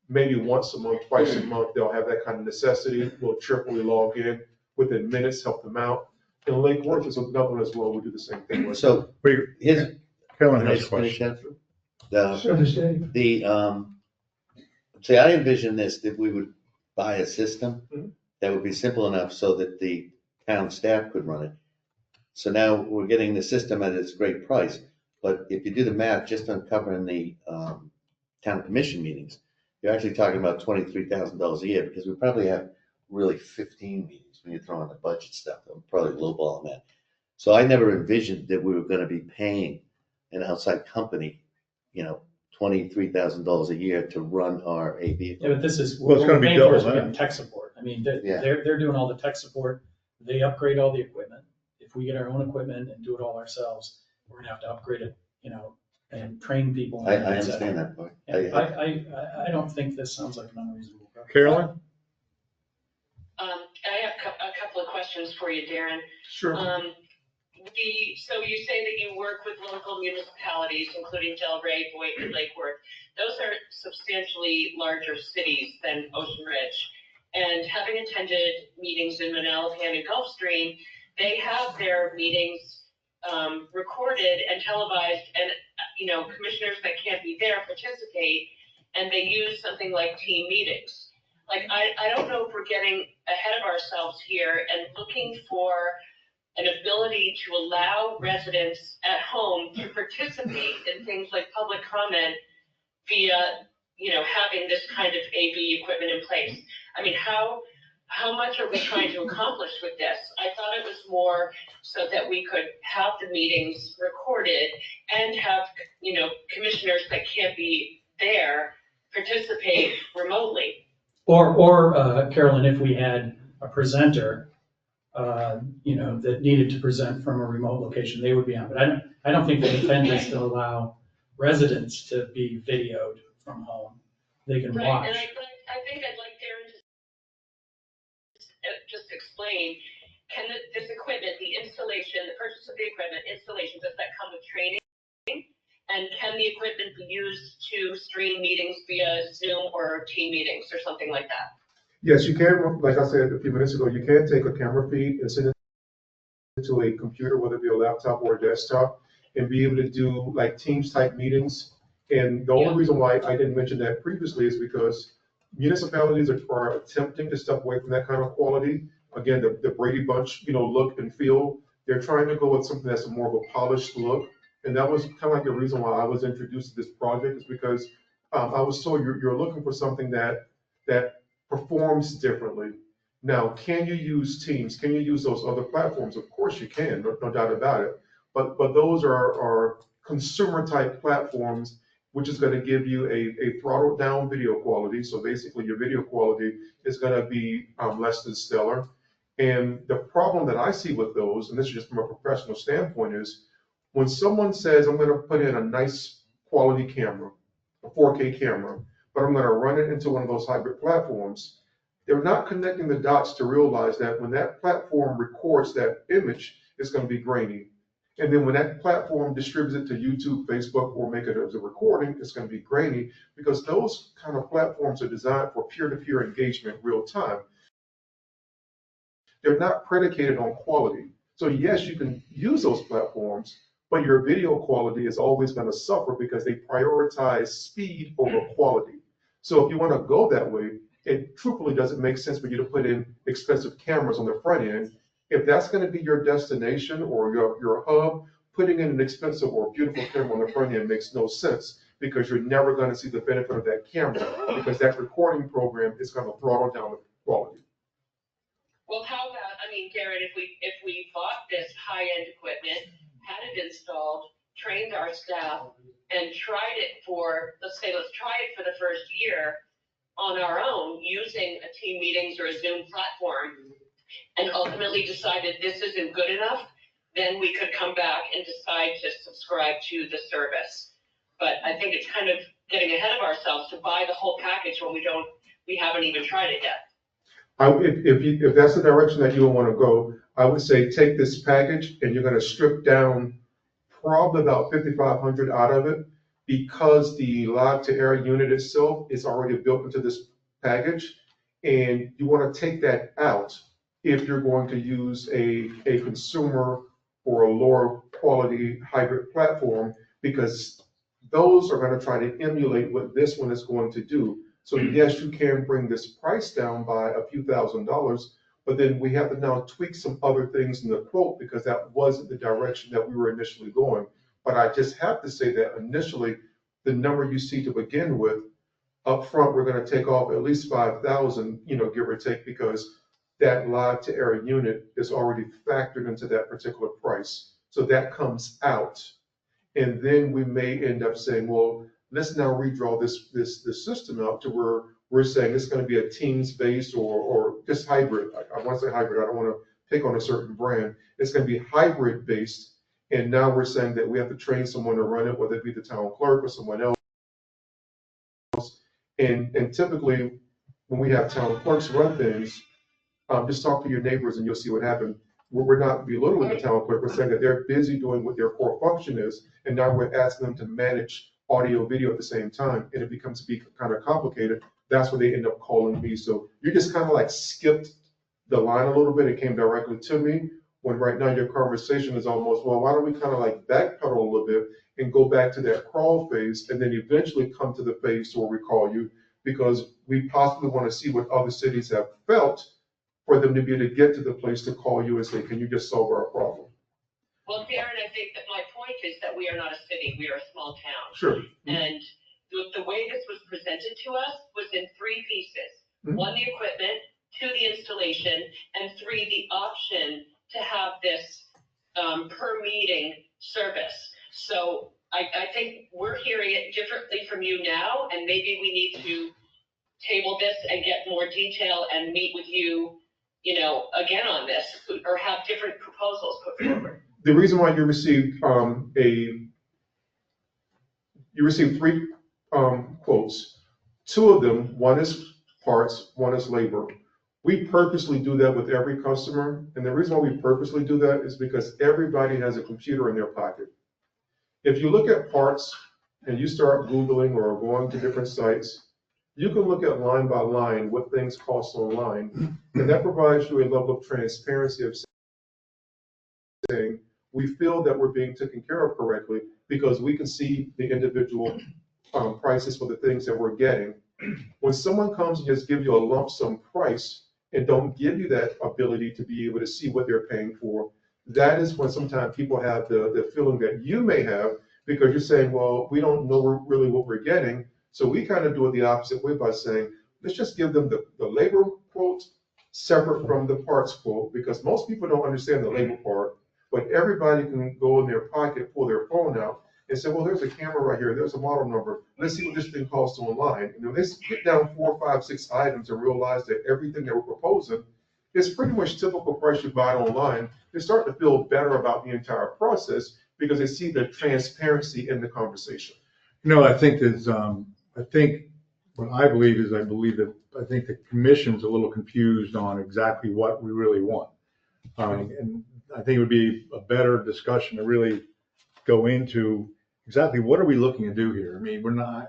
maybe once a month, twice a month, they'll have that kind of necessity. We'll triply log in within minutes, help them out. And Lake Worth is another one as well. We do the same thing with. So his. Carolyn has a question. So does Dave. See, I envision this, that we would buy a system that would be simple enough so that the town staff could run it. So now we're getting the system at its great price, but if you do the math, just on covering the town commission meetings, you're actually talking about $23,000 a year, because we probably have really 15 meetings when you throw in the budget stuff. I'm probably lowballing that. So I never envisioned that we were going to be paying an outside company, you know, $23,000 a year to run our AV. Yeah, but this is, Well, it's gonna be paying double for is that. getting tech support. I mean, they're doing all the tech support. They upgrade all the equipment. If we get our own equipment and do it all ourselves, we're gonna have to upgrade it, you know, and train people. I understand that part. I don't think this sounds like an unreasonable. Carolyn? I have a couple of questions for you, Darren. Sure. So you say that you work with local municipalities, including Delray, Boynton, Lake Worth. Those are substantially larger cities than Ocean Ridge. And having attended meetings in Manalapan and Gulfstream, they have their meetings recorded and televised, and you know, commissioners that can't be there participate, and they use something like team meetings. Like, I don't know if we're getting ahead of ourselves here and looking for an ability to allow residents at home to participate in things like public comment via having this kind of AV equipment in place. I mean, how much are we trying to accomplish with this? I thought it was more so that we could have the meetings recorded and have, commissioners that can't be there participate remotely. Or Carolyn, if we had a presenter, that needed to present from a remote location, they would be on. But I don't think the intent is to allow residents to be videoed from home. They can Right, watch. and I think I'd like Darren to just explain, can this equipment, the installation, the purchase of the equipment, installation, does that come with training? And can the equipment be used to stream meetings via Zoom or team meetings or something like that? Yes, you can, like I said a few minutes ago, you can take a camera feed and send it to a computer, whether it be a laptop or a desktop, and be able to do like Teams type meetings. And the only reason why I didn't mention that previously is because municipalities are attempting to step away from that kind of quality. Again, the Brady Bunch, look and feel. They're trying to go with something that's more of a polished look. And that was kind of like the reason why I was introduced to this project, is because I was told you're looking for something that performs differently. Now, can you use Teams? Can you use those other platforms? Of course you can, no doubt about it. But those are consumer type platforms, which is going to give you a throttled down video quality. So basically your video quality is going to be less than stellar. And the problem that I see with those, and this is just from a professional standpoint, is when someone says, I'm going to put in a nice quality camera, a 4K camera, but I'm going to run it into one of those hybrid platforms, they're not connecting the dots to realize that when that platform records that image, it's going to be grainy. And then when that platform distributes it to YouTube, Facebook, or make it as a recording, it's going to be grainy, because those kind of platforms are designed for peer-to-peer engagement real time. They're not predicated on quality. So yes, you can use those platforms, but your video quality is always going to suffer because they prioritize speed over quality. So if you want to go that way, it truthfully doesn't make sense for you to put in expensive cameras on the front end. If that's going to be your destination or your hub, putting in an expensive or beautiful camera on the front end makes no sense, because you're never going to see the benefit of that camera, because that recording program is going to throttle down the quality. Well, how about, Darren, if we bought this high-end equipment, had it installed, trained our staff, and tried it let's try it for the first year on our own using a team meetings or a Zoom platform, and ultimately decided this isn't good enough, then we could come back and decide to subscribe to the service. But I think it's kind of getting ahead of ourselves to buy the whole package when we haven't even tried it yet. If that's the direction that you want to go, I would say take this package and you're going to strip down probably about 5,500 out of it, because the live to air unit itself is already built into this package, and you want to take that out if you're going to use a consumer or a lower quality hybrid platform, because those are going to try to emulate what this one is going to do. So yes, you can bring this price down by a few $1,000s, but then we have to now tweak some other things in the quote, because that wasn't the direction that we were initially going. But I just have to say that initially, the number you see to begin with, up front, we're going to take off at least 5,000, give or take, because that live to air unit is already factored into that particular price. So that comes out. And then we may end up saying, well, let's now redraw this system out to where we're saying it's going to be a Teams based or just hybrid. I want to say hybrid. I don't want to pick on a certain brand. It's going to be hybrid based. And now we're saying that we have to train someone to run it, whether it be the town clerk or someone else. And typically, when we have town clerks run things, just talk to your neighbors and you'll see what happened. We're not belittling the town clerk. We're saying that they're busy doing what their core function is, and now we're asking them to manage audio, video at the same time, and it becomes to be kind of complicated. That's where they end up calling me. So you just kind of like skipped the line a little bit and came directly to me, when right now your conversation is almost, well, why don't we kind of like backpedal a little bit and go back to that crawl phase, and then eventually come to the phase where we call you, because we possibly want to see what other cities have felt for them to be able to get to the place to call you and say, can you just solve our problem? Well, Darren, I think that my point is that we are not a city, we are a small town. Sure. And the the way this was presented to us was in 3 pieces. Mhm. 1, the equipment, 2, the installation, and 3, the option to have this per meeting service. So I think we're hearing it differently from you now, and maybe we need to table this and get more detail and meet with you, again on this, or have different proposals put forward. The reason why you received, you received 3 quotes. 2 of them, one is parts, one is labor. We purposely do that with every customer, and the reason why we purposely do that is because everybody has a computer in their pocket. If you look at parts and you start Googling or going to different sites, you can look at line by line what things cost online, and that provides you a level of transparency of saying, we feel that we're being taken care of correctly because we can see the individual prices for the things that we're getting. When someone comes and just gives you a lump sum price and don't give you that ability to be able to see what they're paying for, that is when sometimes people have the feeling that you may have, because you're saying, well, we don't know really what we're getting. So we kind of do it the opposite way by saying, let's just give them the labor quote separate from the parts quote, because most people don't understand the labor part, but everybody can go in their pocket, pull their phone out and say, well, there's a camera right here, there's a model number, let's see what this thing costs online. And when they get down 4, 5, 6 items and realize that everything that we're proposing is pretty much typical price you buy online, they start to feel better about the entire process because they see the transparency in the conversation. I think there's, I think I believe the commission's a little confused on exactly what we really want. And I think it would be a better discussion to really go into exactly what are we looking to do here. I mean, my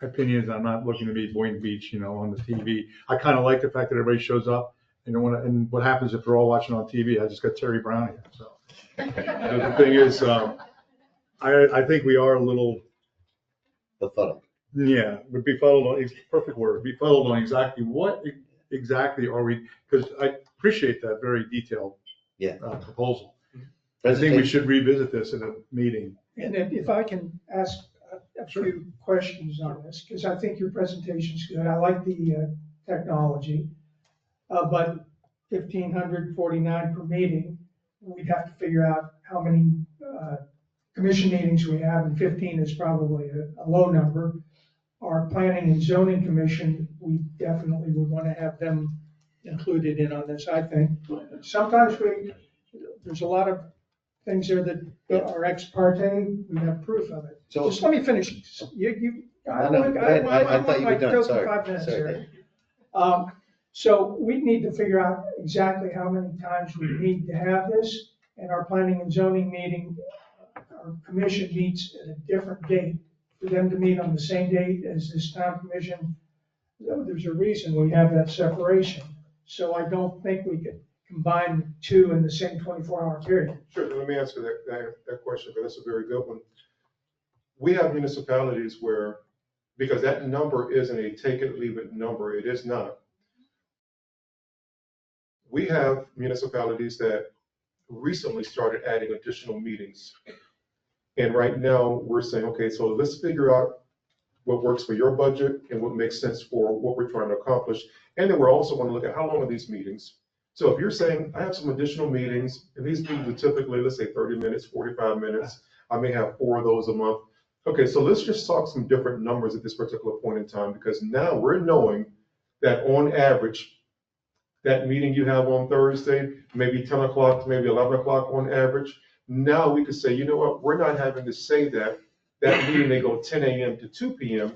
opinion is I'm not looking to be Boynton Beach, on the TV. I kind of like the fact that everybody shows up, and what happens if they're all watching on TV? I just got Terry Brown here, so. The thing is, I think we are a little. Befuddled. Yeah, would be befuddled on, it's a perfect word, befuddled on exactly what exactly are we, because I appreciate that very detailed proposal. I think we should revisit this in a meeting. And if I can ask a few questions on this, because I think your presentation's good. I like the technology, but $1,549 per meeting, we'd have to figure out how many commission meetings we have, and 15 is probably a low number. Our planning and zoning commission, we definitely would want to have them included in on this, I think. Sometimes there's a lot of things there that are ex parte, we have proof of it. So- Just let me finish. I want my token 5 minutes here. So we need to figure out exactly how many times we need to have this, and our planning and zoning meeting, our commission meets at a different date. For them to meet on the same date as this town commission, there's a reason we have that separation. So I don't think we could combine 2 in the same 24-hour period. Sure, let me answer that question, because that's a very good one. We have municipalities where, because that number isn't a take it, leave it number, it is not. We have municipalities that recently started adding additional meetings. And right now, we're saying, okay, so let's figure out what works for your budget and what makes sense for what we're trying to accomplish. And then we're also going to look at how long are these meetings. So if you're saying, I have some additional meetings, and these meetings are typically, let's say 30 minutes, 45 minutes, I may have 4 of those a month. Okay, so let's just talk some different numbers at this particular point in time, because now we're knowing that on average, that meeting you have on Thursday, maybe 10 o'clock, maybe 11 o'clock on average. Now we could say, you know what, we're not having to say that meeting may go 10 a.m. to 2 p.m.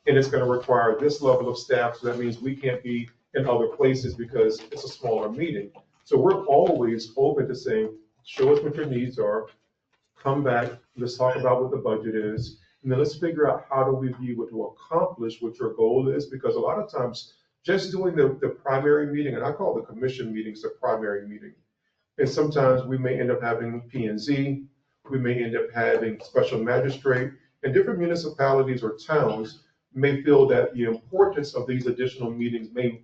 and it's going to require this level of staff. So that means we can't be in other places because it's a smaller meeting. So we're always open to saying, show us what your needs are, come back, let's talk about what the budget is, and then let's figure out how do we be able to accomplish what your goal is, because a lot of times just doing the primary meeting, and I call the commission meetings the primary meeting. And sometimes we may end up having P&Z, we may end up having special magistrate, and different municipalities or towns may feel that the importance of these additional meetings may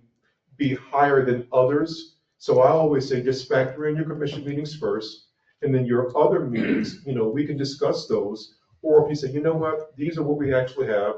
be higher than others. So I always say just factor in your commission meetings first, and then your other meetings, we can discuss those. Or if you say, you know what, these are what we actually have,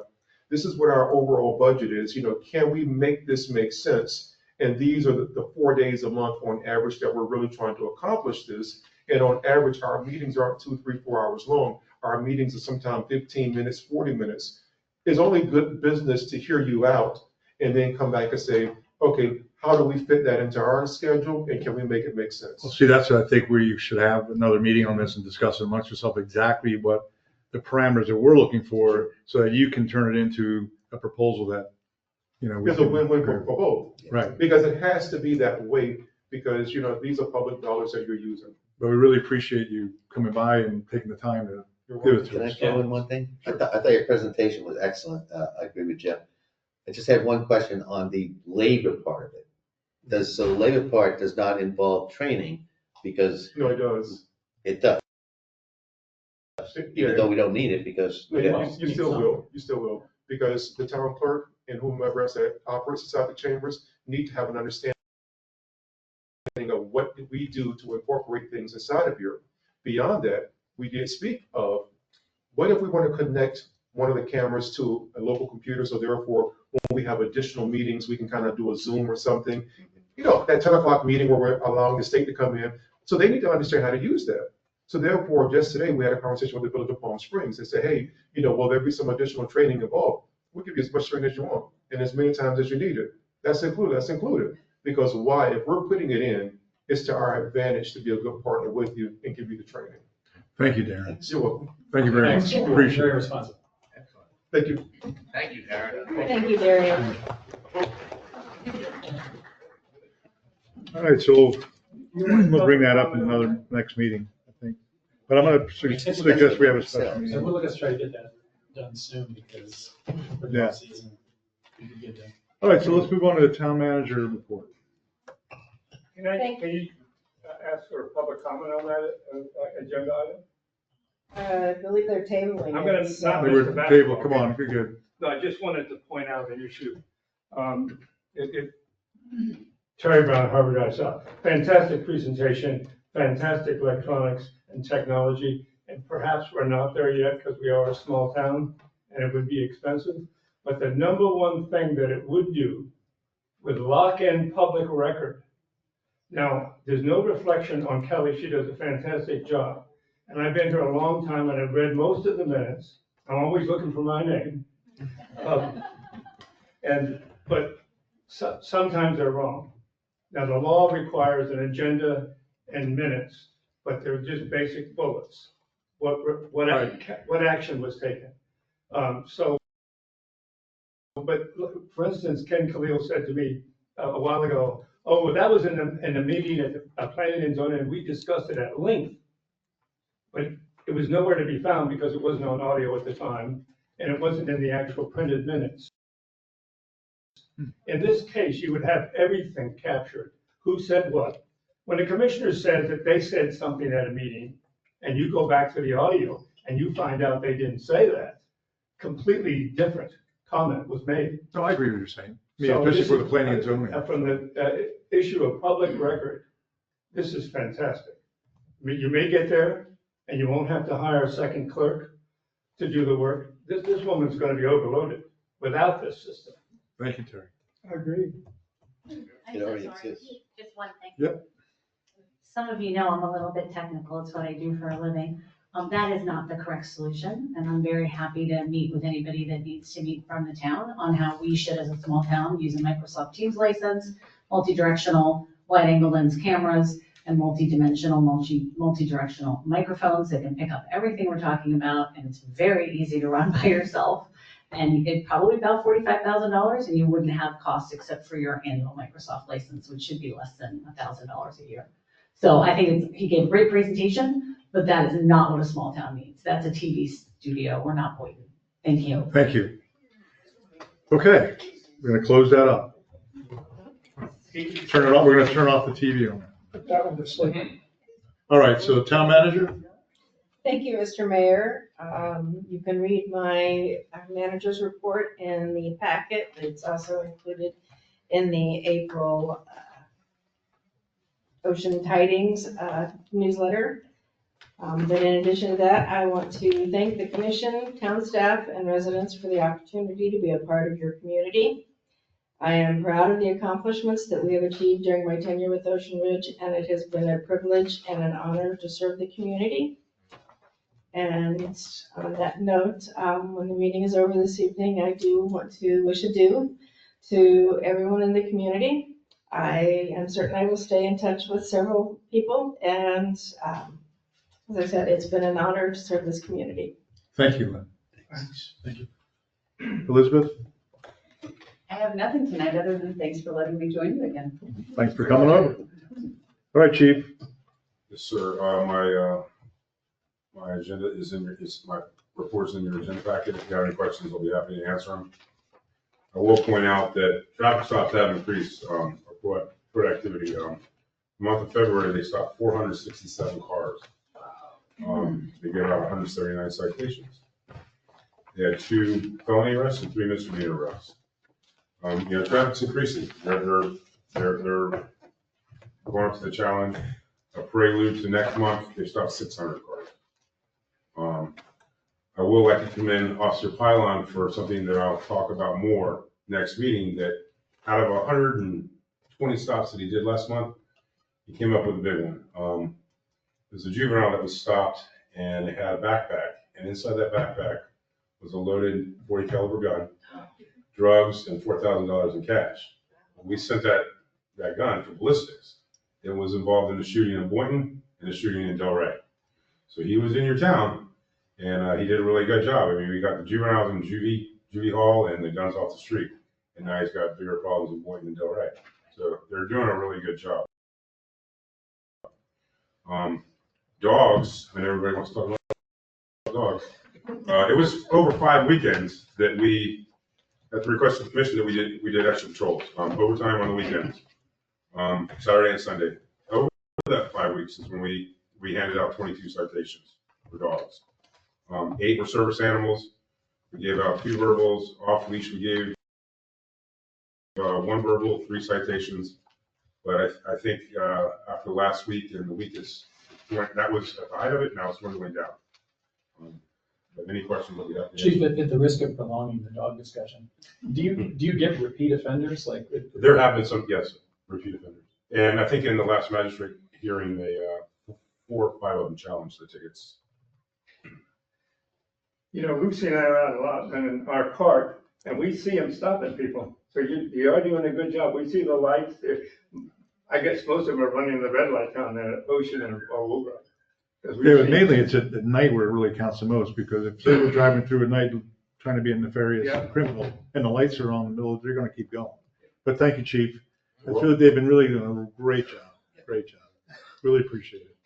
this is what our overall budget is, can we make this make sense? And these are the 4 days a month on average that we're really trying to accomplish this. And on average, our meetings aren't 2, 3, 4 hours long. Our meetings are sometimes 15 minutes, 40 minutes. It's only good business to hear you out and then come back and say, okay, how do we fit that into our schedule and can we make it make sense? Well, see, that's, I think, where you should have another meeting on this and discuss it amongst yourself exactly what the parameters that we're looking for so that you can turn it into a proposal that, we It's a can- win-win for both. Right. Because it has to be that way because, these are public dollars that you're using. But we really appreciate you coming by and taking the time to give it Can to I us. throw in one thing? I thought your presentation was excellent. I agree with Jeff. I just had one question on the labor part of it. So the labor part does not involve training because No, it does. it does, even though we don't need it because. No, you still will. You still will. Because the town clerk and whomever else that operates inside the chambers need to have an understanding of what did we do to incorporate things inside of here. Beyond that, we did speak of what if we want to connect one of the cameras to a local computer, so therefore, when we have additional meetings, we can kind of do a Zoom or something. That 10 o'clock meeting where we're allowing the state to come in. So they need to understand how to use that. So therefore, just today, we had a conversation with the Village of Palm Springs. They said, hey, will there be some additional training involved? We'll give you as much training as you want and as many times as you need it. That's included. Because why? If we're putting it in, it's to our advantage to be a good partner with you and give you the training. Thank you, Darren. You're welcome. Thank you very much. Appreciate Very it. responsive. Thank you. Thank you, Darren. Thank you, Darian. All right, so we'll bring that up in another next meeting, I think. But I'm going to suggest we have a special So meeting. we'll let's try to get that done soon because for the Yeah. season, we could get done. All right, so let's move on to the town manager report. Can you ask for public comment on that agenda item? I believe they're tabling I'm gonna it. so- not They miss were the table, basketball come game. on, you're good. No, I just wanted to point out an issue. Terry Brown, Harvard ISL, fantastic presentation, fantastic electronics and technology. And perhaps we're not there yet because we are a small town and it would be expensive. But the number one thing that it would do would lock in public record. Now, there's no reflection on Kelly. She does a fantastic job. And I've been here a long time and I've read most of the minutes. I'm always looking for my name. But sometimes they're wrong. Now, the law requires an agenda and minutes, but they're just basic bullets. What action was taken? But for instance, Ken Khalil said to me a while ago, oh, well, that was in a meeting at the planning and zoning, and we discussed it at length. But it was nowhere to be found because it wasn't on audio at the time, and it wasn't in the actual printed minutes. In this case, you would have everything captured. Who said what? When the commissioner said that they said something at a meeting, and you go back to the audio, and you find out they didn't say that, completely different comment was made. No, I agree with what you're saying. I mean, So especially this for the is- planning and zoning. From the issue of public record, this is fantastic. I mean, you may get there and you won't have to hire a second clerk to do the work. This woman's gonna be overloaded without this system. Thank you, Terry. I agree. I'm It so already sorry. exists. Just one thing. Yep. Some of you know I'm a little bit technical. It's what I do for a living. That is not the correct solution, and I'm very happy to meet with anybody that needs to meet from the town on how we should, as a small town, use a Microsoft Teams license, multi-directional wide-angle lens cameras, and multi-dimensional, multi-directional microphones that can pick up everything we're talking about, and it's very easy to run by yourself. And you could probably about $45,000, and you wouldn't have costs except for your annual Microsoft license, which should be less than $1,000 a year. So I think he gave a great presentation, but that is not what a small town needs. That's a TV studio. We're not Boynton. Thank you. Thank you. Okay, we're gonna close that up. Turn it off, we're gonna turn off the TV on that. Put that one to sleep. All right, so town manager? Thank you, Mr. Mayor. You can read my manager's report in the packet. It's also included in the April Ocean Tidings newsletter. But in addition to that, I want to thank the commission, town staff, and residents for the opportunity to be a part of your community. I am proud of the accomplishments that we have achieved during my tenure with Ocean Ridge, and it has been a privilege and an honor to serve the community. And on that note, when the meeting is over this evening, I do want to wish adieu to everyone in the community. I am certain I will stay in touch with several people, and as I said, it's been an honor to serve this community. Thank you, Lynn. Thank you. Elizabeth, I have nothing tonight other than thanks for letting me join you again. thanks for coming over. All right, Chief. Yes, sir. My agenda is my report's in your agenda packet. If you have any questions, I'll be happy to answer them. I will point out that traffic stops have increased, productivity. The month of February, they stopped 467 cars. They gave out 179 citations. They had 2 felony arrests and 3 misdemeanor arrests. Traffic's increasing. They're going up to the challenge. A prelude to next month, they stopped 600 cars. I will like to commend Officer Pylon for something that I'll talk about more next meeting, that out of 120 stops that he did last month, he came up with a big one. There's a juvenile that was stopped and it had a backpack, and inside that backpack was a loaded .40 caliber gun, drugs, and $4,000 in cash. We sent that gun for ballistics. It was involved in the shooting in Boynton and the shooting in Delray. So he was in your town, and he did a really good job. I mean, we got the juveniles in juvie hall and the guns off the street, and now he's got bigger problems in Boynton and Delray. So they're doing a really good job. Dogs, and everybody wants to talk about dogs. It was over 5 weekends that we, at the request of the commission, that we did extra patrols, overtime on the weekends, Saturday and Sunday. Over that 5 weeks is when we handed out 22 citations for dogs. 8 were service animals. We gave out 2 verbals. Off leash, we gave 1 verbal, 3 citations. But I think after last week and the week that was at the height of it, now it's dwindling down. But any questions that we have? Chief, at the risk of prolonging the dog discussion, do you get repeat offenders? Like there have been some, yes, repeat offenders. And I think in the last magistrate hearing, they 4 or 5 of them challenged the tickets. Lucy and I are out a lot and in our cart, and we see them stopping people. So you are doing a good job. We see the lights. I guess most of them are running the red light down there at Ocean and all over. Yeah, but mainly it's at night where it really counts the most, because if they were driving through at night trying to be a nefarious criminal and the lights are on in the middle, they're going to keep going. But thank you, Chief. They've been really doing a great job. Great job. Really appreciate it.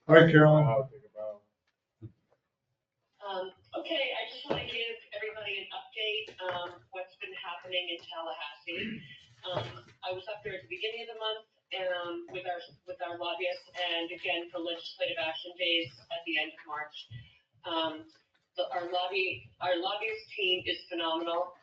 All right, Carolyn. Okay, I just want to give everybody an update what's been happening in Tallahassee. I was up there at the beginning of the month with our lobbyists, and again for legislative action days at the end of March. Our lobbyist team is phenomenal.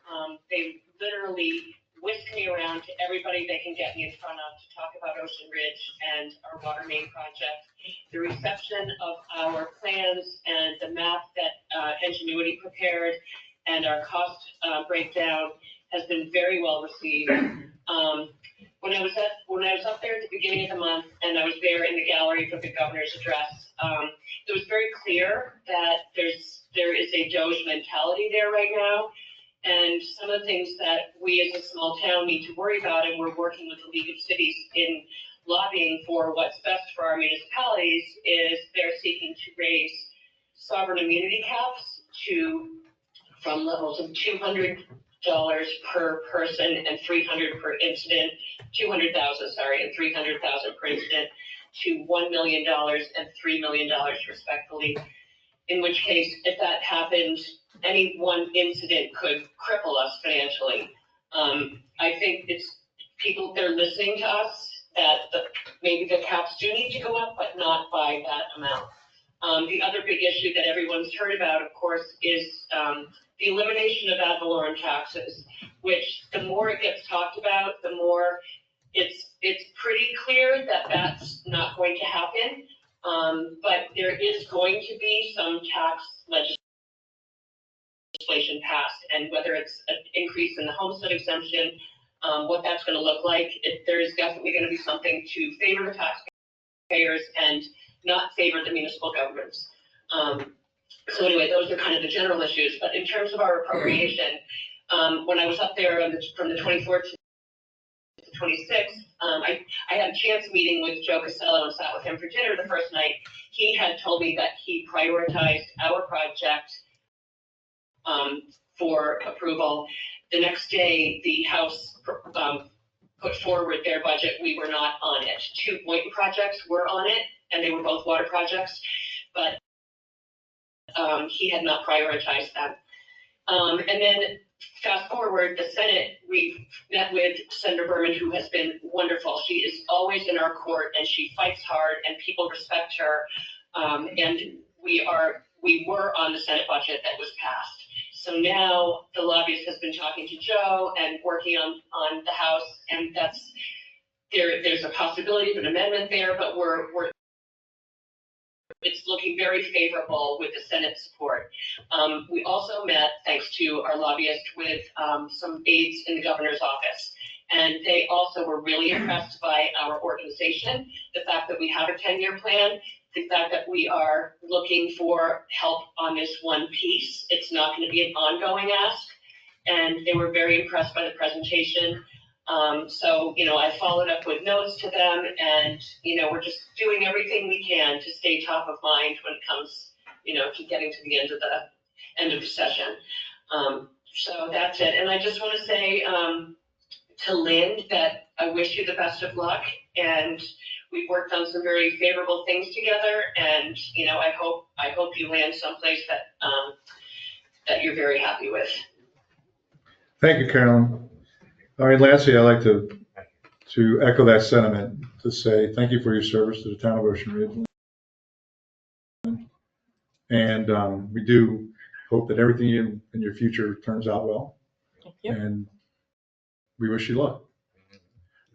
They literally whisk me around to everybody they can get me in front of to talk about Ocean Ridge and our water main project. The reception of our plans and the map that Ingenuity prepared and our cost breakdown has been very well received. When I was up there at the beginning of the month, and I was there in the gallery for the governor's address, it was very clear that there is a Doge mentality there right now. And some of the things that we as a small town need to worry about, and we're working with the League of Cities in lobbying for what's best for our municipalities, is they're seeking to raise sovereign immunity caps from levels of $200 per person and $300,000 per incident, $200,000, and $300,000 per incident, to $1 million and $3 million respectively. In which case, if that happened, any one incident could cripple us financially. I think they're listening to us, that maybe the caps do need to go up, but not by that amount. The other big issue that everyone's heard about, of course, is the elimination of ad valorem taxes, which the more it gets talked about, the more it's pretty clear that that's not going to happen. But there is going to be some tax legislation passed, and whether it's an increase in the homestead exemption, what that's gonna look like, there's definitely gonna be something to favor the taxpayers and not favor the municipal governments. So anyway, those are kind of the general issues, but in terms of our appropriation, when I was up there from the 24th to the 26th, I had a chance meeting with Joe Costello and sat with him for dinner the first night. He had told me that he prioritized our project for approval. The next day, the House put forward their budget. We were not on it. 2 Boynton projects were on it, and they were both water projects, but he had not prioritized them. And then fast forward, the Senate, we met with Senator Berman, who has been wonderful. She is always in our court, and she fights hard, and people respect her. And we were on the Senate budget that was passed. So now the lobbyist has been talking to Joe and working on the House, and there's a possibility of an amendment there, but it's looking very favorable with the Senate support. We also met, thanks to our lobbyist, with some aides in the governor's office. And they also were really impressed by our organization, the fact that we have a 10-year plan, the fact that we are looking for help on this one piece. It's not going to be an ongoing ask. And they were very impressed by the presentation. So, I followed up with notes to them, and, we're just doing everything we can to stay top of mind when it comes, to getting to the end of the session. So that's it. And I just want to say to Lynn that I wish you the best of luck, and we've worked on some very favorable things together, and, I hope you land someplace that you're very happy with. Thank you, Carolyn. All right, Lastly, I'd like to echo that sentiment, to say thank you for your service to the town of Ocean Ridge. And we do hope that everything in your future turns out well. Thank you. And we wish you luck.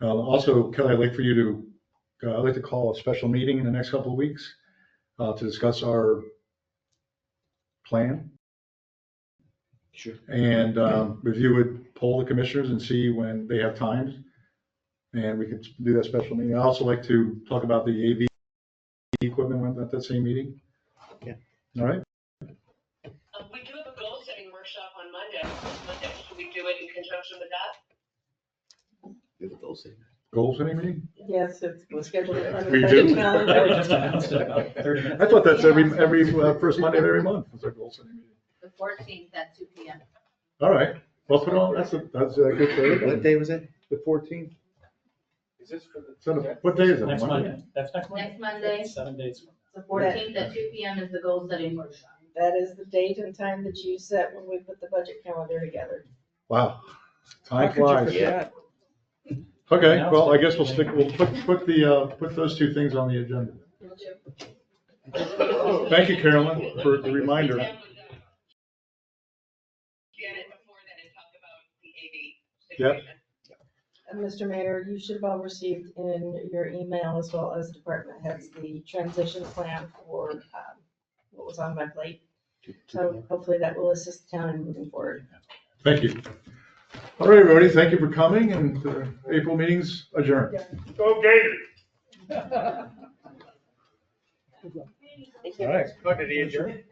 Also, Kelly, I'd like for you I'd like to call a special meeting in the next couple of weeks to discuss our plan. Sure. And if you would poll the commissioners and see when they have times, and we could do that special meeting. I also like to talk about the AV equipment at that same meeting. Yeah. All right. We do have a goal setting workshop on Monday. Should we do it in conjunction with that? We have a goal setting. Goal setting meeting? Yes, it was scheduled on the We budget do? calendar. We just announced it about 30 minutes. I thought that's every first Monday of every month is our goal setting meeting. The 14th at 2 p.m. All right. Well, put on, that's good for everybody. What day was it? The 14th. Is this for the? So what day is it? Next Monday. That's next Monday? Next Monday, 7 days from the 14th at 2 p.m. is the goal setting workshop. That is the date and time that you set when we put the budget calendar together. Wow. How Time could you flies. forget? Okay, well, I guess we'll put those two things on the agenda. Thank you, Carolyn, for the reminder. Janet before then and talk about the AV Yep. situation. And Mr. Mayor, you should have all received in your email, as well as department heads, the transition plan for what was on my plate. So hopefully that will assist the town in moving forward. Thank you. All right, everybody, thank you for coming, and April meeting's adjourned. Go Gators! All right, what did he adjourn?